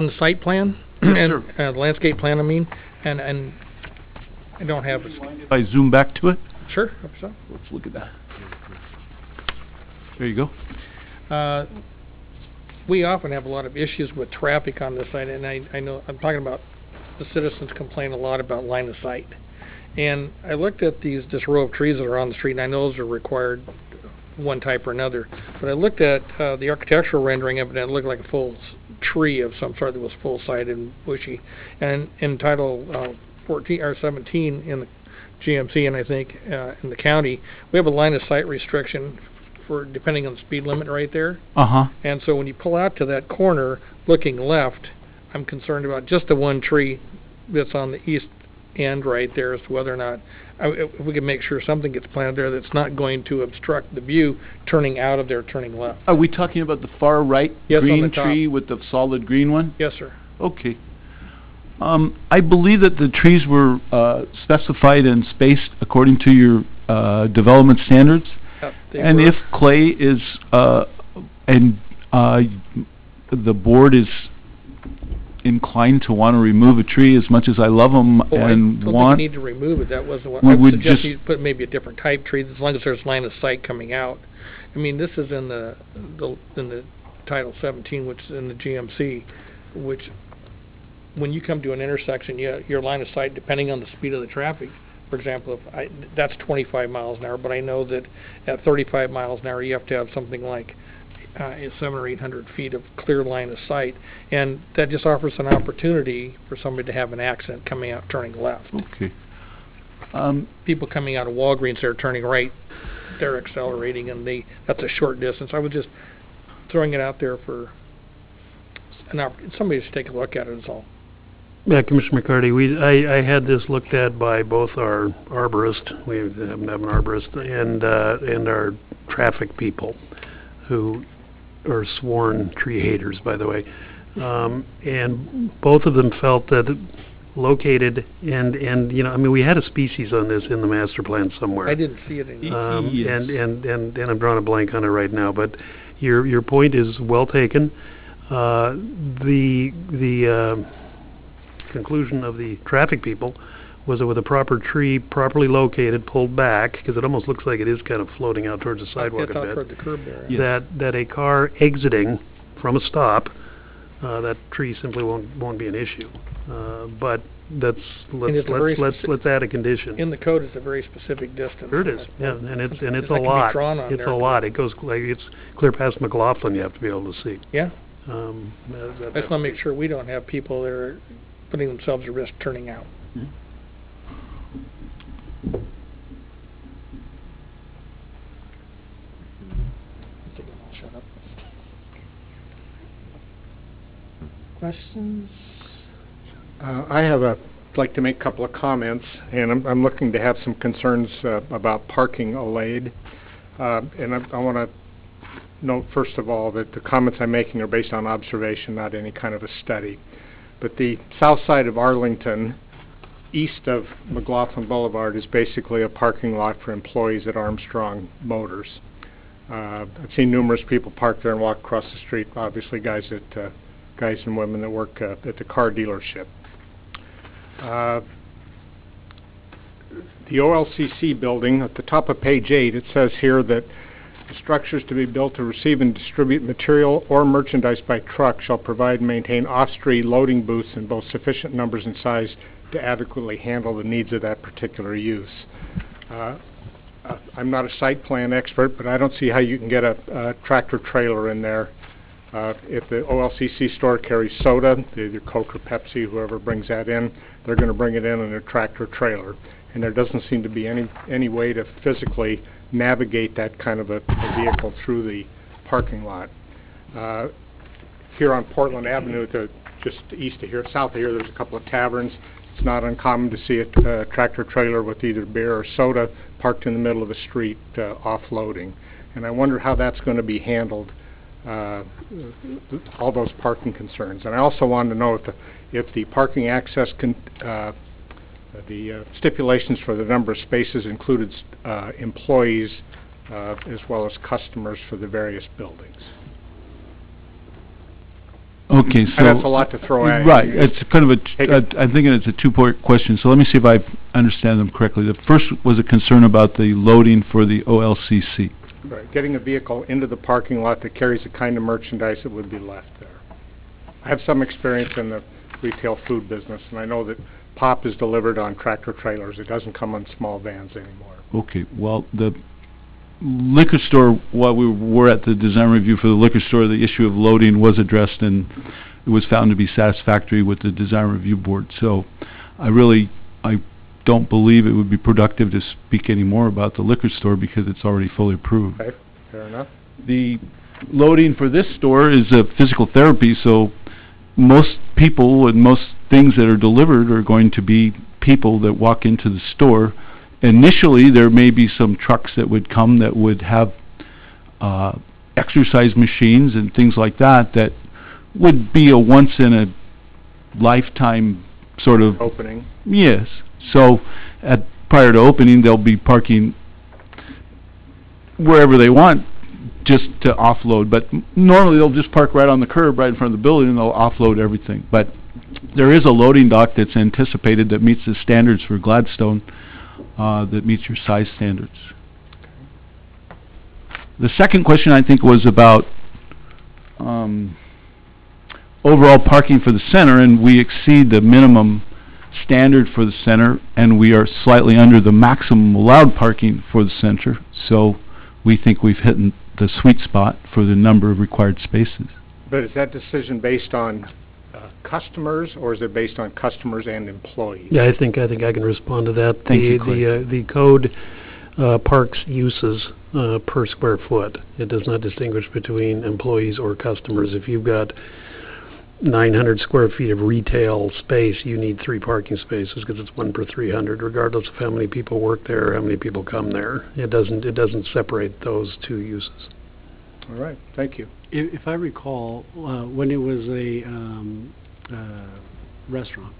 the site plan, Yes, and landscape plan, I mean, and I don't have a... If I zoom back to it? Sure, hope so. Let's look at that. There you go. We often have a lot of issues with traffic on this site, and I know I'm talking about the citizens complain a lot about line of sight. And I looked at this row of trees that are on the street, and I know those are required one type or another. But I looked at the architectural rendering of it, and it looked like a full tree of some sort that was full-sided and bushy. And in Title 14 or 17 in the GMC, and I think in the county, we have a line of sight restriction for depending on the speed limit right there. And so when you pull out to that corner looking left, I'm concerned about just the one tree that's on the east end right there as to whether or not if we can make sure something gets planted there that's not going to obstruct the view turning out of there, turning left. Are we talking about the far right Yes, on green the top. tree with the solid green one? Yes, sir. Okay. I believe that the trees were specified and spaced according to your development standards. And if Clay is, and the board is inclined to want to remove a tree as much as I love them Oh, and I don't want... think you need to remove it. That wasn't what We I would would suggest. just- You put maybe a different type tree as long as there's line of sight coming out. I mean, this is in the Title 17, which is in the GMC, which when you come to an intersection, your line of sight, depending on the speed of the traffic, for example, that's 25 miles an hour, but I know that at 35 miles an hour you have to have something like 700 or 800 feet of clear line of sight, and that just offers an opportunity for somebody to have an accident coming out turning left. Okay. People coming out of Walgreens, they're turning right, they're accelerating, and that's a short distance. I was just throwing it out there for somebody to take a look at it is all. Yeah, Commissioner McCarty, I had this looked at by both our arborist, we happen to have an arborist, and our traffic people, who are sworn tree haters, by the way. And both of them felt that located and you know, I mean, we had a species on this in the master plan somewhere. I didn't see it in Yes. And I'm drawing a blank on it right now, but your point is well taken. The conclusion of the traffic people was that with a proper tree properly located, pulled back, because it almost looks like it is kind of floating out towards the sidewalk It's a out bit, toward the curb there. that a car exiting from a stop, that tree simply won't be an issue. But let's add a condition. In the code, it's a very specific distance. Sure it is, yeah, and it's a that can be lot. drawn on It's there. a lot. It goes like it's clear past McLaughlin. You have to be able to see. Yeah. That- I just want to make sure we don't have people that are putting themselves at risk turning out. Shut up. Questions? I'd like to make a couple of comments, and I'm looking to have some concerns about parking allayed. And I want to note, first of all, that the comments I'm making are based on observation, not any kind of a study. But the south side of Arlington, east of McLaughlin Boulevard, is basically a parking lot for employees at Armstrong Motors. I've seen numerous people park there and walk across the street, obviously guys and women that work at the car dealership. The OLCC building, at the top of page 8, it says here that the structures to be built to receive and distribute material or merchandise by truck shall provide and maintain off-street loading booths in both sufficient numbers and size to adequately handle the needs of that particular use. I'm not a site plan expert, but I don't see how you can get a tractor trailer in there. If the OLCC store carries soda, either Coke or Pepsi, whoever brings that in, they're going to bring it in a tractor trailer. And there doesn't seem to be any way to physically navigate that kind of a vehicle through the parking lot. Here on Portland Avenue, just east of here, south of here, there's a couple of taverns. It's not uncommon to see a tractor trailer with either beer or soda parked in the middle of the street offloading. And I wonder how that's going to be handled all those parking concerns. And I also wanted to know if the parking access the stipulations for the number of spaces included employees as well as customers for the various buildings. Okay, so And that's a lot to throw at you. Right, it's kind of I'm thinking it's a two-part question, so let me see if I understand them correctly. The first was a concern about the loading for the OLCC. Right, getting a vehicle into the parking lot that carries the kind of merchandise that would be left there. I have some experience in the retail food business, and I know that pop is delivered on tractor trailers. It doesn't come on small vans anymore. Okay, well, the liquor store, while we were at the design review for the liquor store, the issue of loading was addressed, and it was found to be satisfactory with the design review board. So I don't believe it would be productive to speak any more about the liquor store because it's already fully approved. Okay, fair enough. The loading for this store is a physical therapy, so most people and most things that are delivered are going to be people that walk into the store. Initially, there may be some trucks that would come that would have exercise machines and things like that would be a once-in-a-lifetime sort of opening. Yes. So prior to opening, they'll be parking wherever they want just to offload. But normally, they'll just park right on the curb right in front of the building, and they'll offload everything. But there is a loading dock that's anticipated that meets the standards for Gladstone, that meets your size standards. The second question, I think, was about overall parking for the center, and we exceed the minimum standard for the center, and we are slightly under the maximum allowed parking for the center. So we think we've hit the sweet spot for the number of required spaces. But is that decision based on customers, or is it based on customers and employees? Yeah, I think I can respond to that. Thank you, Clay. The code parks uses per square foot. It does not distinguish between employees or customers. If you've got 900 square feet of retail space, you need 3 parking spaces because it's 1 per 300, regardless of how many people work there or how many people come there. It doesn't separate those two uses. All right, thank you. If I recall, when it was a restaurant,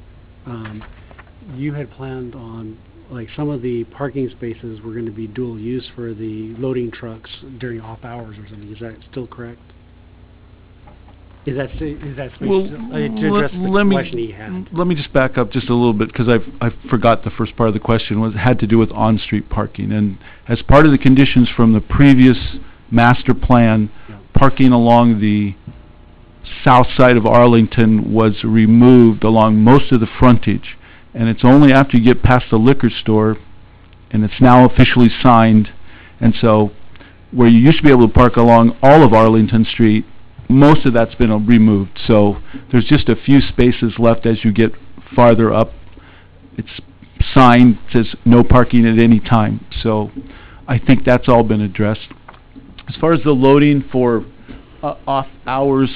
you had planned on, like, some of the parking spaces were going to be dual use for the loading trucks during off hours or something. Is that still correct? Is that Well, to address the question he had? Let me just back up just a little bit because I forgot the first part of the question had to do with on-street parking. And as part of the conditions from the previous master plan, parking along the south side of Arlington was removed along most of the frontage. And it's only after you get past the liquor store, and it's now officially signed, and so where you used to be able to park along all of Arlington Street, most of that's been removed. So there's just a few spaces left as you get farther up. It's signed, says no parking at any time. So I think that's all been addressed. As far as the loading for off hours,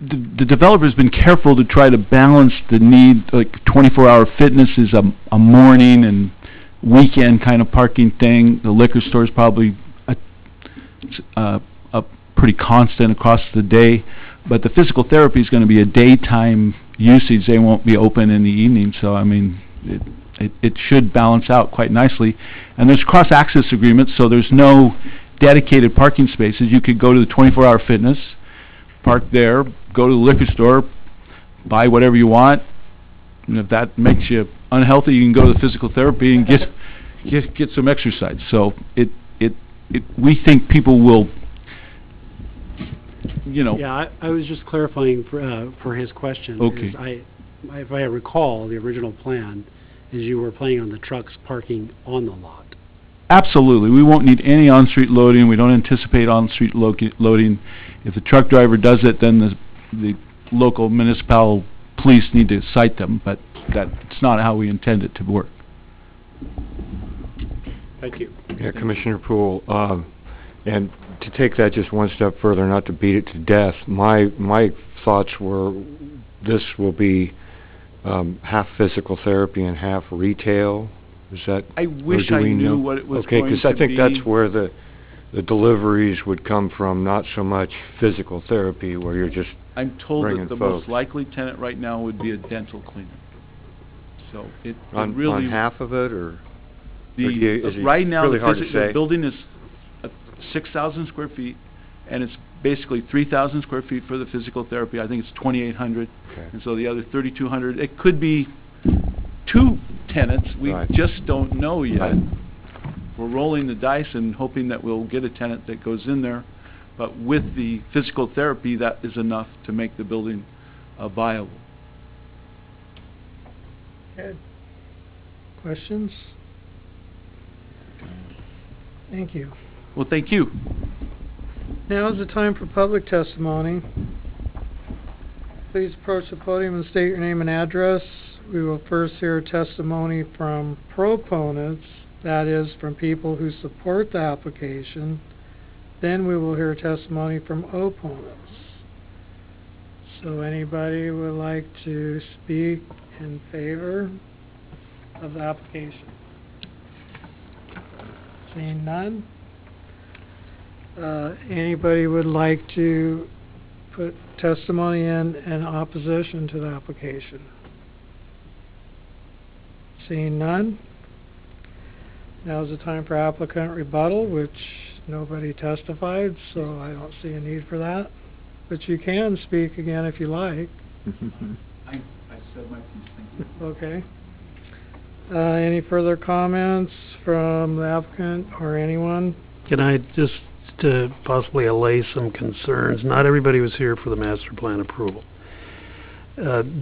the developer's been careful to try to balance the need. Like 24-hour fitness is a morning and weekend kind of parking thing. The liquor store is probably a pretty constant across the day, but the physical therapy is going to be a daytime usage. They won't be open in the evening, so I mean it should balance out quite nicely. And there's cross-access agreements, so there's no dedicated parking spaces. You could go to the 24-hour fitness, park there, go to the liquor store, buy whatever you want, and if that makes you unhealthy, you can go to the physical therapy and get some exercise. So we think people will, you know. Yeah, I was just clarifying for his question. Okay. If I recall, the original plan is you were planning on the trucks parking on the lot. Absolutely. We won't need any on-street loading. We don't anticipate on-street loading. If the truck driver does it, then the local municipal police need to cite them, but that's not how we intend it to work. Thank you. Yeah, Commissioner Poole, and to take that just one step further, not to beat it to death, my thoughts were this will be half physical therapy and half retail, Is that? I or wish do I we knew know? what it was Okay, going 'cause I to think be. that's where the deliveries would come from, not so much physical therapy, where you're just I'm told bringing that the folks. most likely tenant right now would be a dental clinic. So it on really... half of it, or? The, Or do you- is it right now, really the, hard to the say? building is 6,000 square feet, and it's basically 3,000 square feet for the physical therapy. I think it's 2,800, Okay. and so the other 3,200. It could be 2 tenants. We Right. just don't know yet. Right. We're rolling the dice and hoping that we'll get a tenant that goes in there. But with the physical therapy, that is enough to make the building viable. Okay. Questions? Thank you. Well, thank you. Now is the time for public testimony. Please approach the podium and state your name and address. We will first hear testimony from proponents, that is, from people who support the application. Then we will hear testimony from opponents. So anybody would like to speak in favor of the application? Seeing none? Anybody would like to put testimony in opposition to the application? Seeing none? Now is the time for applicant rebuttal, which nobody testified, so I don't see a need for that. But you can speak again if you like. I said my piece, thank you. Okay. Any further comments from the applicant or anyone? Can I just possibly allay some concerns? Not everybody was here for the master plan approval.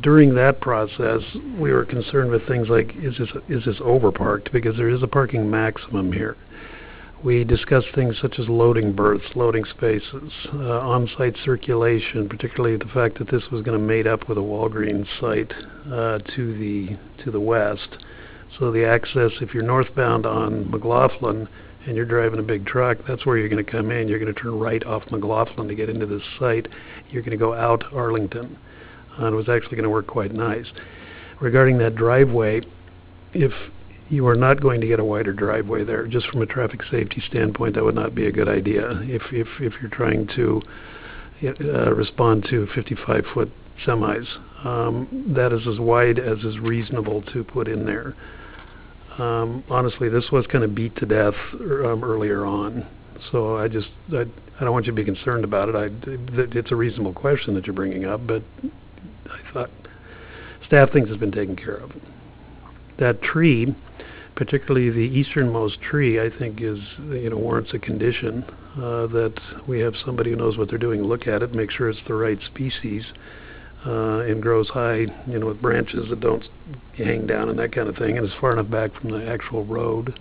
During that process, we were concerned with things like, is this overparked? Because there is a parking maximum here. We discussed things such as loading berths, loading spaces, on-site circulation, particularly the fact that this was going to mate up with a Walgreens site to the west. So the access, if you're northbound on McLaughlin and you're driving a big truck, that's where you're going to come in. You're going to turn right off McLaughlin to get into this site. You're going to go out Arlington. And it was actually going to work quite nice. Regarding that driveway, if you are not going to get a wider driveway there, just from a traffic safety standpoint, that would not be a good idea. If you're trying to respond to 55-foot semis, that is as wide as is reasonable to put in there. Honestly, this was kind of beat to death earlier on. So I don't want you to be concerned about it. It's a reasonable question that you're bringing up, but I thought staff thinks it's been taken care of. That tree, particularly the easternmost tree, I think warrants a condition that we have somebody who knows what they're doing look at it, make sure it's the right species, and grows high, with branches that don't hang down and that kind of thing, and is far enough back from the actual road.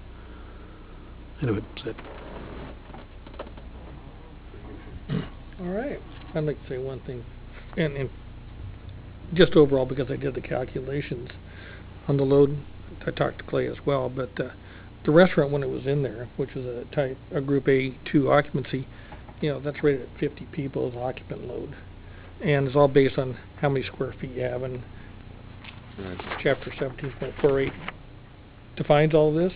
Anyway, that's it. All right. I'd like to say one thing, and just overall, because I did the calculations on the load. I talked to Clay as well, but the restaurant, when it was in there, which is a group A2 occupancy, that's rated at 50 people as occupant load, and it's all based on how many square feet you have, and Chapter 17.48 defines all of this.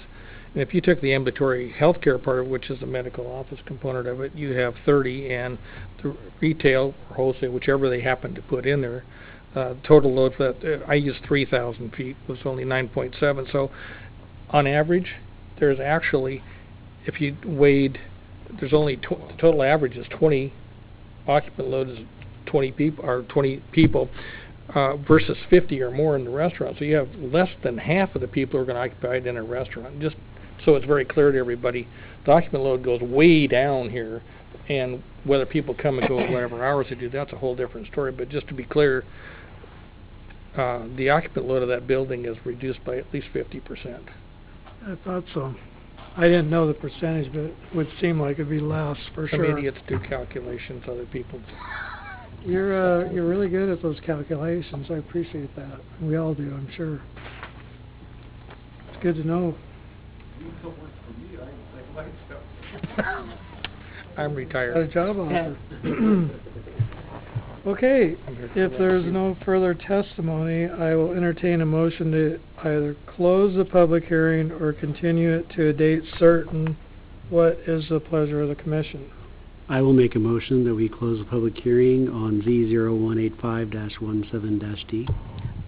And if you took the ambulatory healthcare part of it, which is the medical office component of it, you have 30, and the retail or wholesale, whichever they happen to put in there, total load for that, I used 3,000 feet, was only 9.7. So on average, there's actually, if you weighed, there's only, the total average is 20, occupant load is 20 people, versus 50 or more in the restaurant. So you have less than half of the people who are going to occupy it in a restaurant. Just so it's very clear to everybody, the occupant load goes way down here, and whether people come and go at whatever hours they do, that's a whole different story. But just to be clear, the occupant load of that building is reduced by at least 50%. I thought so. I didn't know the percentage, but it would seem like it'd be less for sure. Some idiots do calculations, other people. You're really good at those calculations. I appreciate that. We all do, I'm sure. It's good to know. You don't work for me. I like stuff. I'm retired. Got a job offer. Okay, if there's no further testimony, I will entertain a motion to either close the public hearing or continue it to a date certain. What is the pleasure of the commission? I will make a motion that we close the public hearing on Z0185-17-D.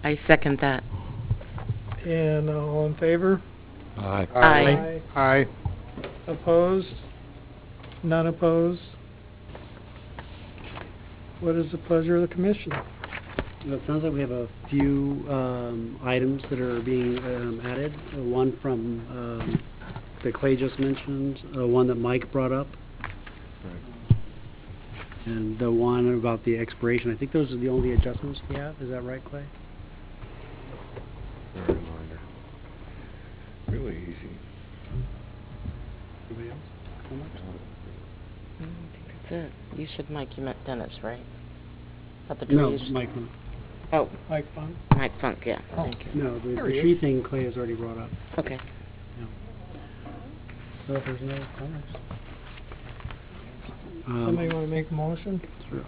I second that. And all in favor? Aye. Aye. Aye. Opposed? None opposed? What is the pleasure of the commission? Well, it sounds like we have a few items that are being added. One from that Clay just mentioned, one that Mike brought up, and the one about the expiration. I think those are the only adjustments we have. Is that right, Clay? Reminder. Really easy. Anybody else? Comments? I think that's it. You said Mike, you meant Dennis, right? About the No, trees? Mike. Oh, Mike Funk? Mike Funk, yeah. Thank you. No, the There he tree thing Clay has already brought up. Okay. So if there's no comments. Somebody want to make a motion?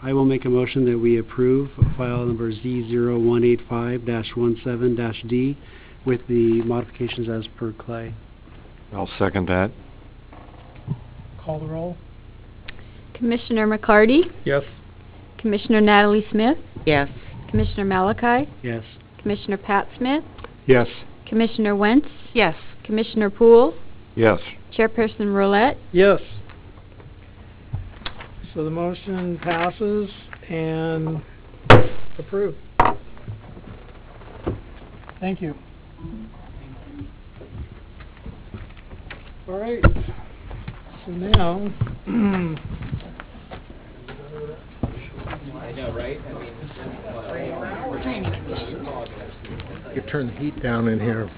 I will make a motion that we approve file number Z0185-17-D with the modifications as per Clay. I'll second that. Call the roll? Commissioner McCarty? Yes. Commissioner Natalie Smith? Yes. Commissioner Malachi? Yes. Commissioner Pat Smith? Yes. Commissioner Wentz? Yes. Commissioner Poole? Yes. Chairperson Roulette? Yes. So the motion passes and approved. Thank you. All right. So now, I know, right? You turn the heat down in here.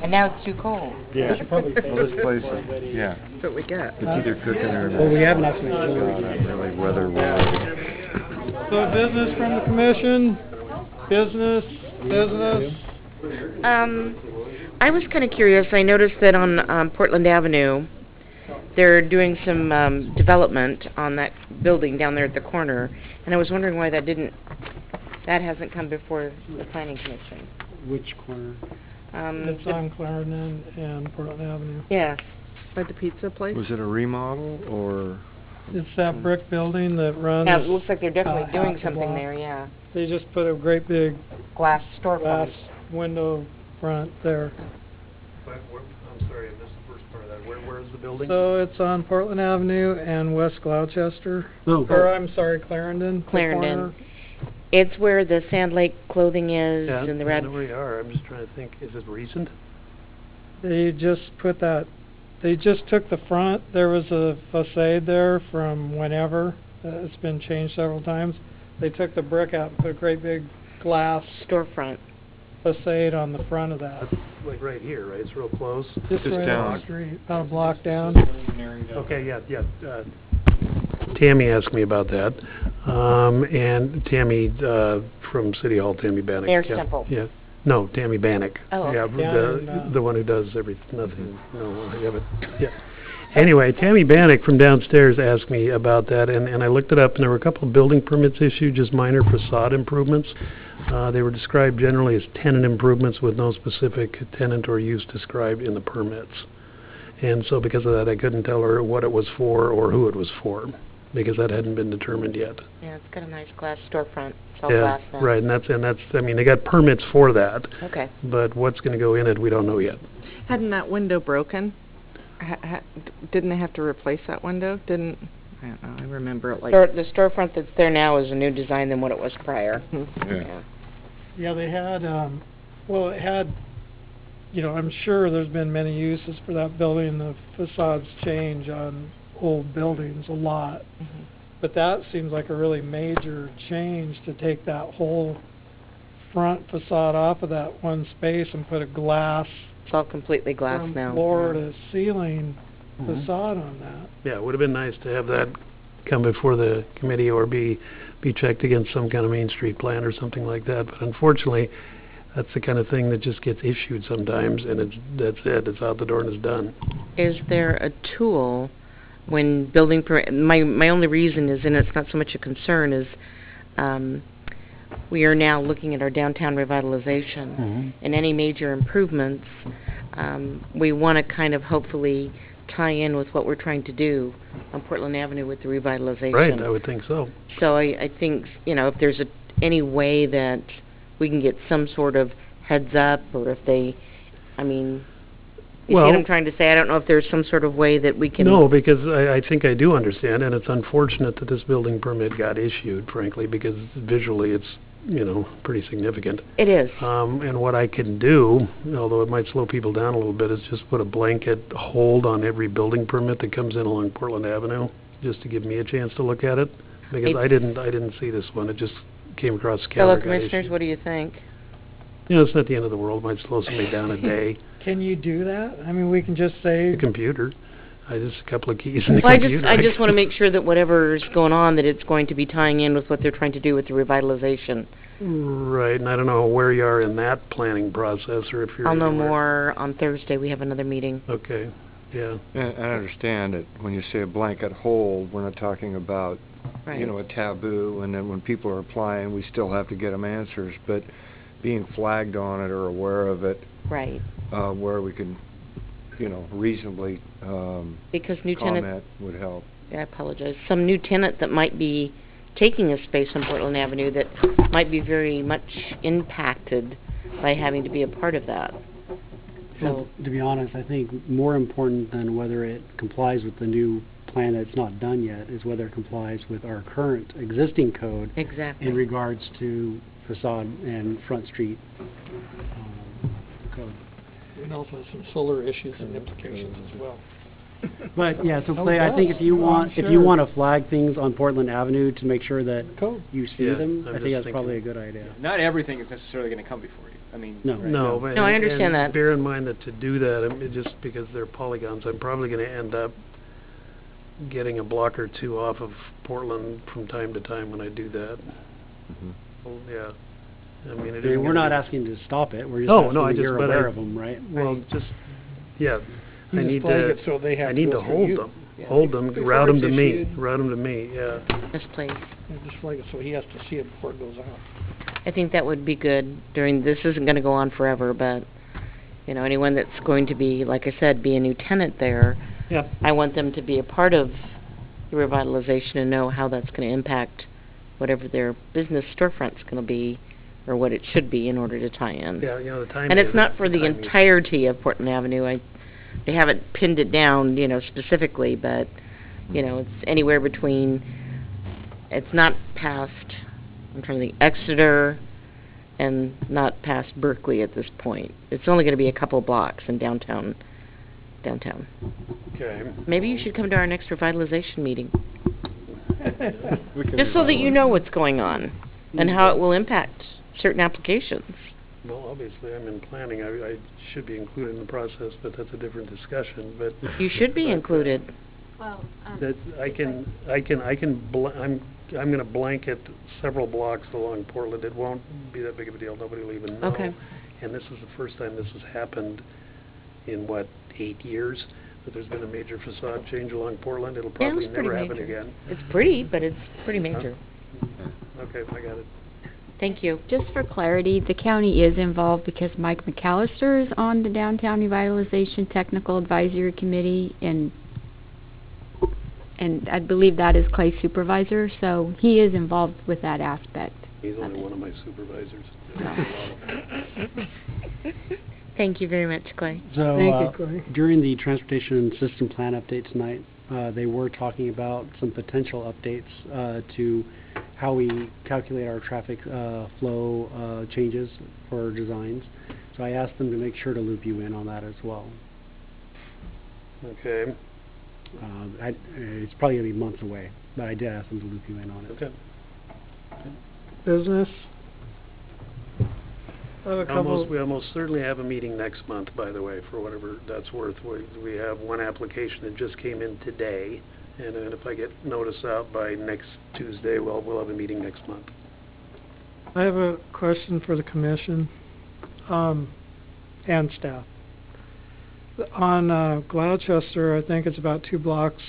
And now it's too cold. Yeah. Well, this place is, yeah, That's what we get. it's either cooking or not. Well, we have enough. Really weather related. so business from the commission, business. I was kind of curious. I noticed that on Portland Avenue, they're doing some development on that building down there at the corner, and I was wondering why that hasn't come before the Planning Commission. Which corner? It's on Clarendon and Portland Avenue. Yeah. By the pizza place? Was it a remodel or? It's that brick building that runs. Yeah, it looks like they're definitely doing half the something block. there, yeah. They just put a great big Glass storefront. glass window front there. I'm sorry, I missed the first part of that. Where is the building? So it's on Portland Avenue and West Gloucester. Oh. Or I'm sorry, Clarendon. the Clarendon. corner. It's where the Sand Lake clothing is Yeah, and the I red. know where you are. I'm just trying to think, is it recent? They just put that, they just took the front. There was a facade there from whenever. It's been changed several times. They took the brick out and put a great big glass Storefront. facade on the front of that. That's like right here, right? It's real close. Just Just right down. on the street, about a block down. Okay, yeah. Tammy asked me about that. And Tammy, from City Hall, Tammy Bannock. Mayor yeah, Stemple. Yeah. No, Tammy Bannock. Oh, Yeah, okay. the one who does nothing. No, yeah, but, yeah. Anyway, Tammy Bannock from downstairs asked me about that, and I looked it up, and there were a couple of building permits issued, just minor facade improvements. They were described generally as tenant improvements with no specific tenant or use described in the permits. And so because of that, I couldn't tell her what it was for or who it was for, because that hadn't been determined yet. Yeah, it's got a nice glass storefront. It's all Yeah, glass now. right, and that's, I mean, they got permits for that, Okay. but what's gonna go in it, we don't know yet. Hadn't that window broken? Didn't they have to replace that window? I don't know, I remember it like... The storefront that's there now is a new design than what it was prior. Yeah. Yeah, they had, well, it had, you know, I'm sure there's been many uses for that building. The facades change on old buildings a lot. Mm-hmm. But that seems like a really major change to take that whole front facade off of that one space and put a glass It's all completely glass from now. floor to ceiling Mhm. facade on that. Yeah, it would have been nice to have that come before the committee or be checked against some kind of Main Street plan or something like that. But unfortunately, that's the kind of thing that just gets issued sometimes, and that's it. It's out the door and it's done. Is there a tool when building my only reason is, and it's not so much a concern, is we are now looking at our downtown revitalization and any major improvements. We want to kind of hopefully tie in with what we're trying to do on Portland Avenue with the revitalization. Right, I would think so. So I think, if there's any way that we can get some sort of heads up, or if they, you see what I'm trying to say? I don't know if there's some sort of way that we can... No, because I think I do understand, and it's unfortunate that this building permit got issued, frankly, because visually it's, pretty significant. It is. And what I can do, although it might slow people down a little bit, is just put a blanket hold on every building permit that comes in along Portland Avenue, just to give me a chance to look at it, because I didn't see this one. It just came across the Fellow counter. commissioners, what do you think? It's not the end of the world. It might slow somebody down a day. Can you do that? We can just say... The computer. Just a couple of keys in the Well, computer. I just want to make sure that whatever's going on, that it's going to be tying in with what they're trying to do with the revitalization. Right, and I don't know where you are in that planning process, or if you're... I'll know more on Thursday. We have another meeting. Okay, yeah. And I understand that when you say a blanket hold, we're not talking about, a taboo, and then when people are applying, we still have to get them answers, but being flagged on it or aware of it, right, where we can, reasonably because new comment would help. I apologize. Some new tenant that might be taking a space on Portland Avenue that might be very much impacted by having to be a part of that. Well, to be honest, I think more important than whether it complies with the new plan that's not done yet is whether it complies with our current existing code exactly in regards to facade and front street code. And also some solar issues and implications as well. But yeah, so Clay, I think if you want to flag things on Portland Avenue to make sure that you see them, I think that's probably a good idea. Not everything is necessarily going to come before you. No, right? No, I understand that. Bear in mind that to do that, just because they're polygons, I'm probably going to end up getting a block or two off of Portland from time to time when I do that. Well, yeah. We're not asking to stop it. We're just asking you're aware of them, right? Well, You I need flag to. it so they have I to need go to through hold you. them. Yeah. Hold them. Before Route them it's to me. issued. Route them to me. Yeah. Yes, please. Just flag it so he has to see it before it goes out. I think that would be good. This isn't going to go on forever, but anyone that's going to be, like I said, be a new tenant there, I want them to be a part of the revitalization and know how that's going to impact whatever their business storefront's going to be, or what it should be in order to tie in. Yeah, the timing. And it's not for the entirety of Portland Avenue. They haven't pinned it down, specifically, but it's anywhere between. It's not past. I'm trying to think. Exeter, and not past Berkeley at this point. It's only going to be a couple blocks in downtown. Okay. Maybe you should come to our next revitalization meeting, just so that you know what's going on and how it will impact certain applications. Well, obviously, I'm in planning. I should be included in the process, but that's a different discussion. But you should be included. Well, that I'm going to blanket several blocks along Portland. It won't be that big of a deal. Nobody will even know. Okay. And this is the first time this has happened in 8 years that there's been a major facade change along Portland. It'll probably never happen again. It's pretty, but it's pretty major. Okay, I got it. Thank you. Just for clarity, the county is involved because Mike McAllister is on the Downtown Revitalization Technical Advisory Committee, and I believe that is Clay's supervisor, so he is involved with that aspect. He's only one of my supervisors. Thank you very much, Clay. So, Thank you, Clay. During the transportation system plan update tonight, they were talking about some potential updates to how we calculate our traffic flow changes for designs. So I asked them to make sure to loop you in on that as well. Okay. It's probably going to be months away, but I did ask them to loop you in on it. Okay. Business. We almost certainly have a meeting next month, by the way, for whatever that's worth. We have one application that just came in today, and then if I get notice out by next Tuesday, we'll have a meeting next month. I have a question for the commission and staff. On Gloucester, I think it's about 2 blocks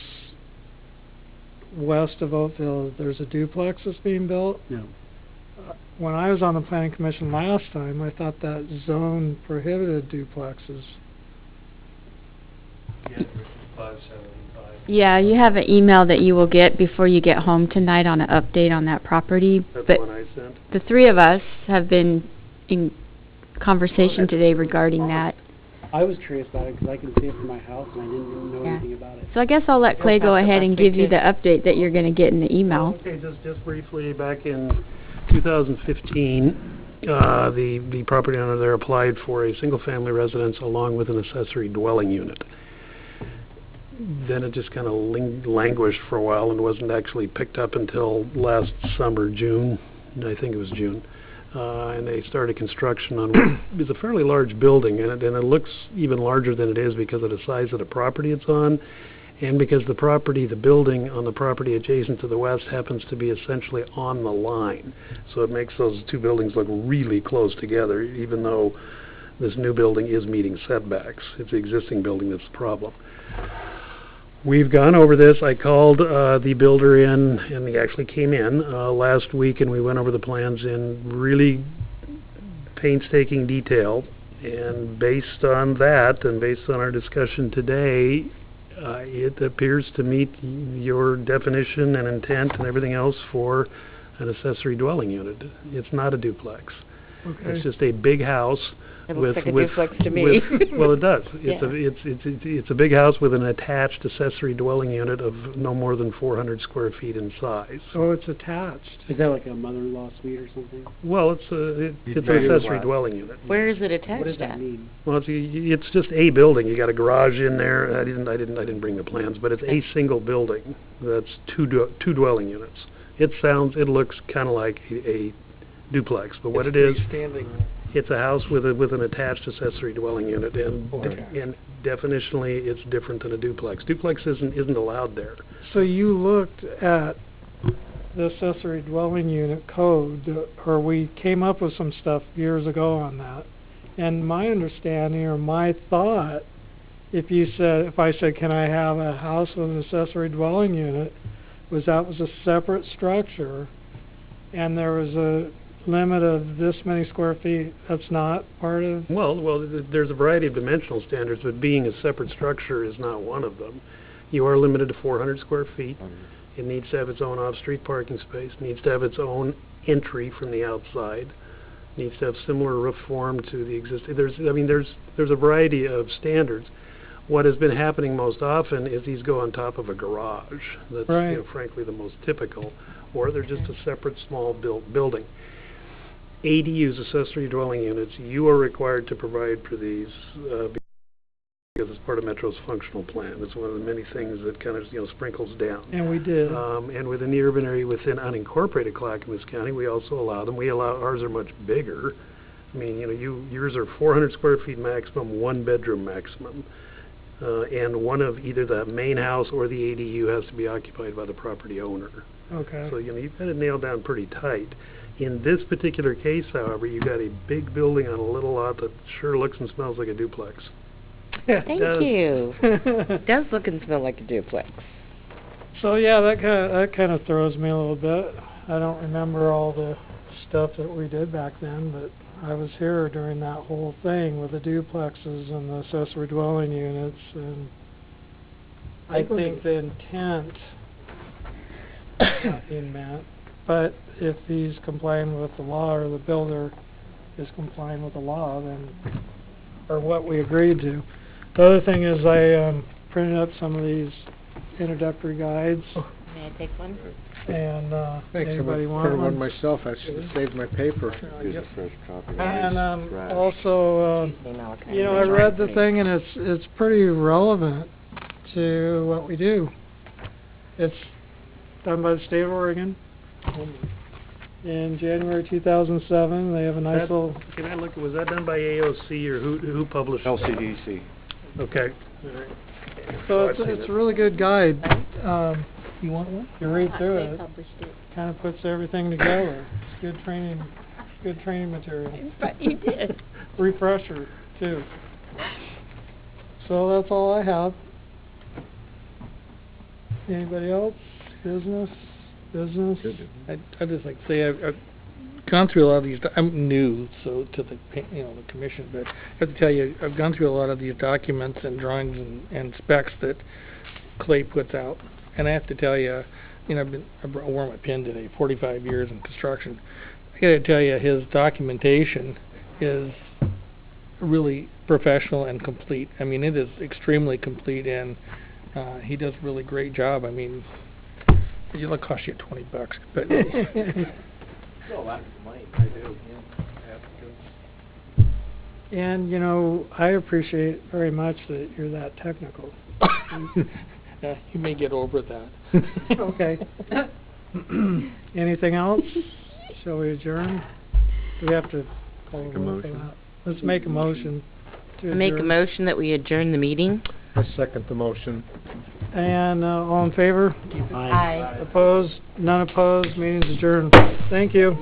west of Oakville, there's a duplex that's being built. Yeah. When I was on the planning commission last time, I thought that zone prohibited duplexes. Yeah, you have an email that you will get before you get home tonight on an update on that property. That's But the one I sent. the three of us have been in conversation today regarding that. I was curious about it because I can see it from my house and I didn't know Yeah. anything about it. So I guess I'll let Clay go ahead and give you the update that you're gonna get in the email. Okay, just briefly, back in 2015, the property owner there applied for a single-family residence along with an accessory dwelling unit. Then it just kind of languished for a while and wasn't actually picked up until last summer, June, I think it was June. And they started construction on what is a fairly large building, and it looks even larger than it is because of the size of the property it's on, and because the building on the property adjacent to the west happens to be essentially on the line. So it makes those two buildings look really close together, even though this new building is meeting setbacks. It's the existing building that's the problem. We've gone over this. I called the builder in, and he actually came in last week, and we went over the plans in really painstaking detail. And based on that, and based on our discussion today, it appears to meet your definition and intent and everything else for an accessory dwelling unit. It's not a duplex. Okay. It's just a big house. It looks like a duplex to me. Well, it does. Yeah. It's a big house with an attached accessory dwelling unit of no more than 400 square feet in size. So it's attached. Is that like a mother-in-law suite or something? Well, it's an accessory dwelling unit. Where is it attached What does that at? mean? Well, it's just a building. You got a garage in there. I didn't bring the plans, but it's a single building. That's two dwelling units. It looks kind of like a duplex, but what it is, it's a house with an attached accessory dwelling unit, and definitionally, it's different than a duplex. Duplex isn't allowed there. So you looked at the accessory dwelling unit code, or we came up with some stuff years ago on that. And my understanding, or my thought, if I said, can I have a house with an accessory dwelling unit, was a separate structure, and there was a limit of this many square feet. That's not part of... Well, there's a variety of dimensional standards, but being a separate structure is not one of them. You are limited to 400 square feet. It needs to have its own off-street parking space, needs to have its own entry from the outside, needs to have similar roof form to the existing... There's a variety of standards. What has been happening most often is these go on top of a garage. That's, right. Frankly, the most typical. Or they're just a separate small building. ADUs, accessory dwelling units, you are required to provide for these because it's part of Metro's functional plan. It's one of the many things that kind of sprinkles down. And we did. And within the urban area within unincorporated Clackamas County, we also allow them. Ours are much bigger. I mean, yours are 400 square feet maximum, one bedroom maximum. And one of either the main house or the ADU has to be occupied by the property owner. Okay. So, you've got it nailed down pretty tight. In this particular case, however, you've got a big building on a little lot that sure looks and smells like a duplex. Thank you. It does look and smell like a duplex. So yeah, that kind of throws me a little bit. I don't remember all the stuff that we did back then, but I was here during that whole thing with the duplexes and the accessory dwelling units, and I think the intent not being met. But if he's complying with the law, or the builder is complying with the law, then, or what we agreed to. The other thing is I printed up some of these introductory guides. May I take one? And Thanks. anybody I'm want printed one? one myself. I should have saved my paper. Here's a fresh copy. And also, I read the thing, and it's pretty relevant to what we do. It's done by the state of Oregon. In January 2007, they have a nice little... Can I look, was that done by AOC, or who published it? LCDC. Okay. So it's a really good guide. You want one? You read through it. Kind of puts everything together. It's good training material. But you did. Refresher, too. So that's all I have. Anybody else? Business? I'd just like to say I've gone through a lot of these. I'm new, so to the the commission, but I have to tell you I've gone through a lot of these documents and drawings and specs that Clay puts out, and I have to tell you, I wore my pin today. 45 years in construction. I got to tell you, his documentation is really professional and complete. I mean, it is extremely complete, and he does a really great job. I mean, it'll cost you $20, but Still a lot of money. I do. Yeah. And, I appreciate very much that you're that technical. You may get over that. Okay. Anything else? Shall we adjourn? Do we have to call a roll for that? Let's make a motion to adjourn. Make a motion that we adjourn the meeting. I second the motion. And all in favor? Aye. Opposed? None opposed? Meeting's adjourned. Thank you.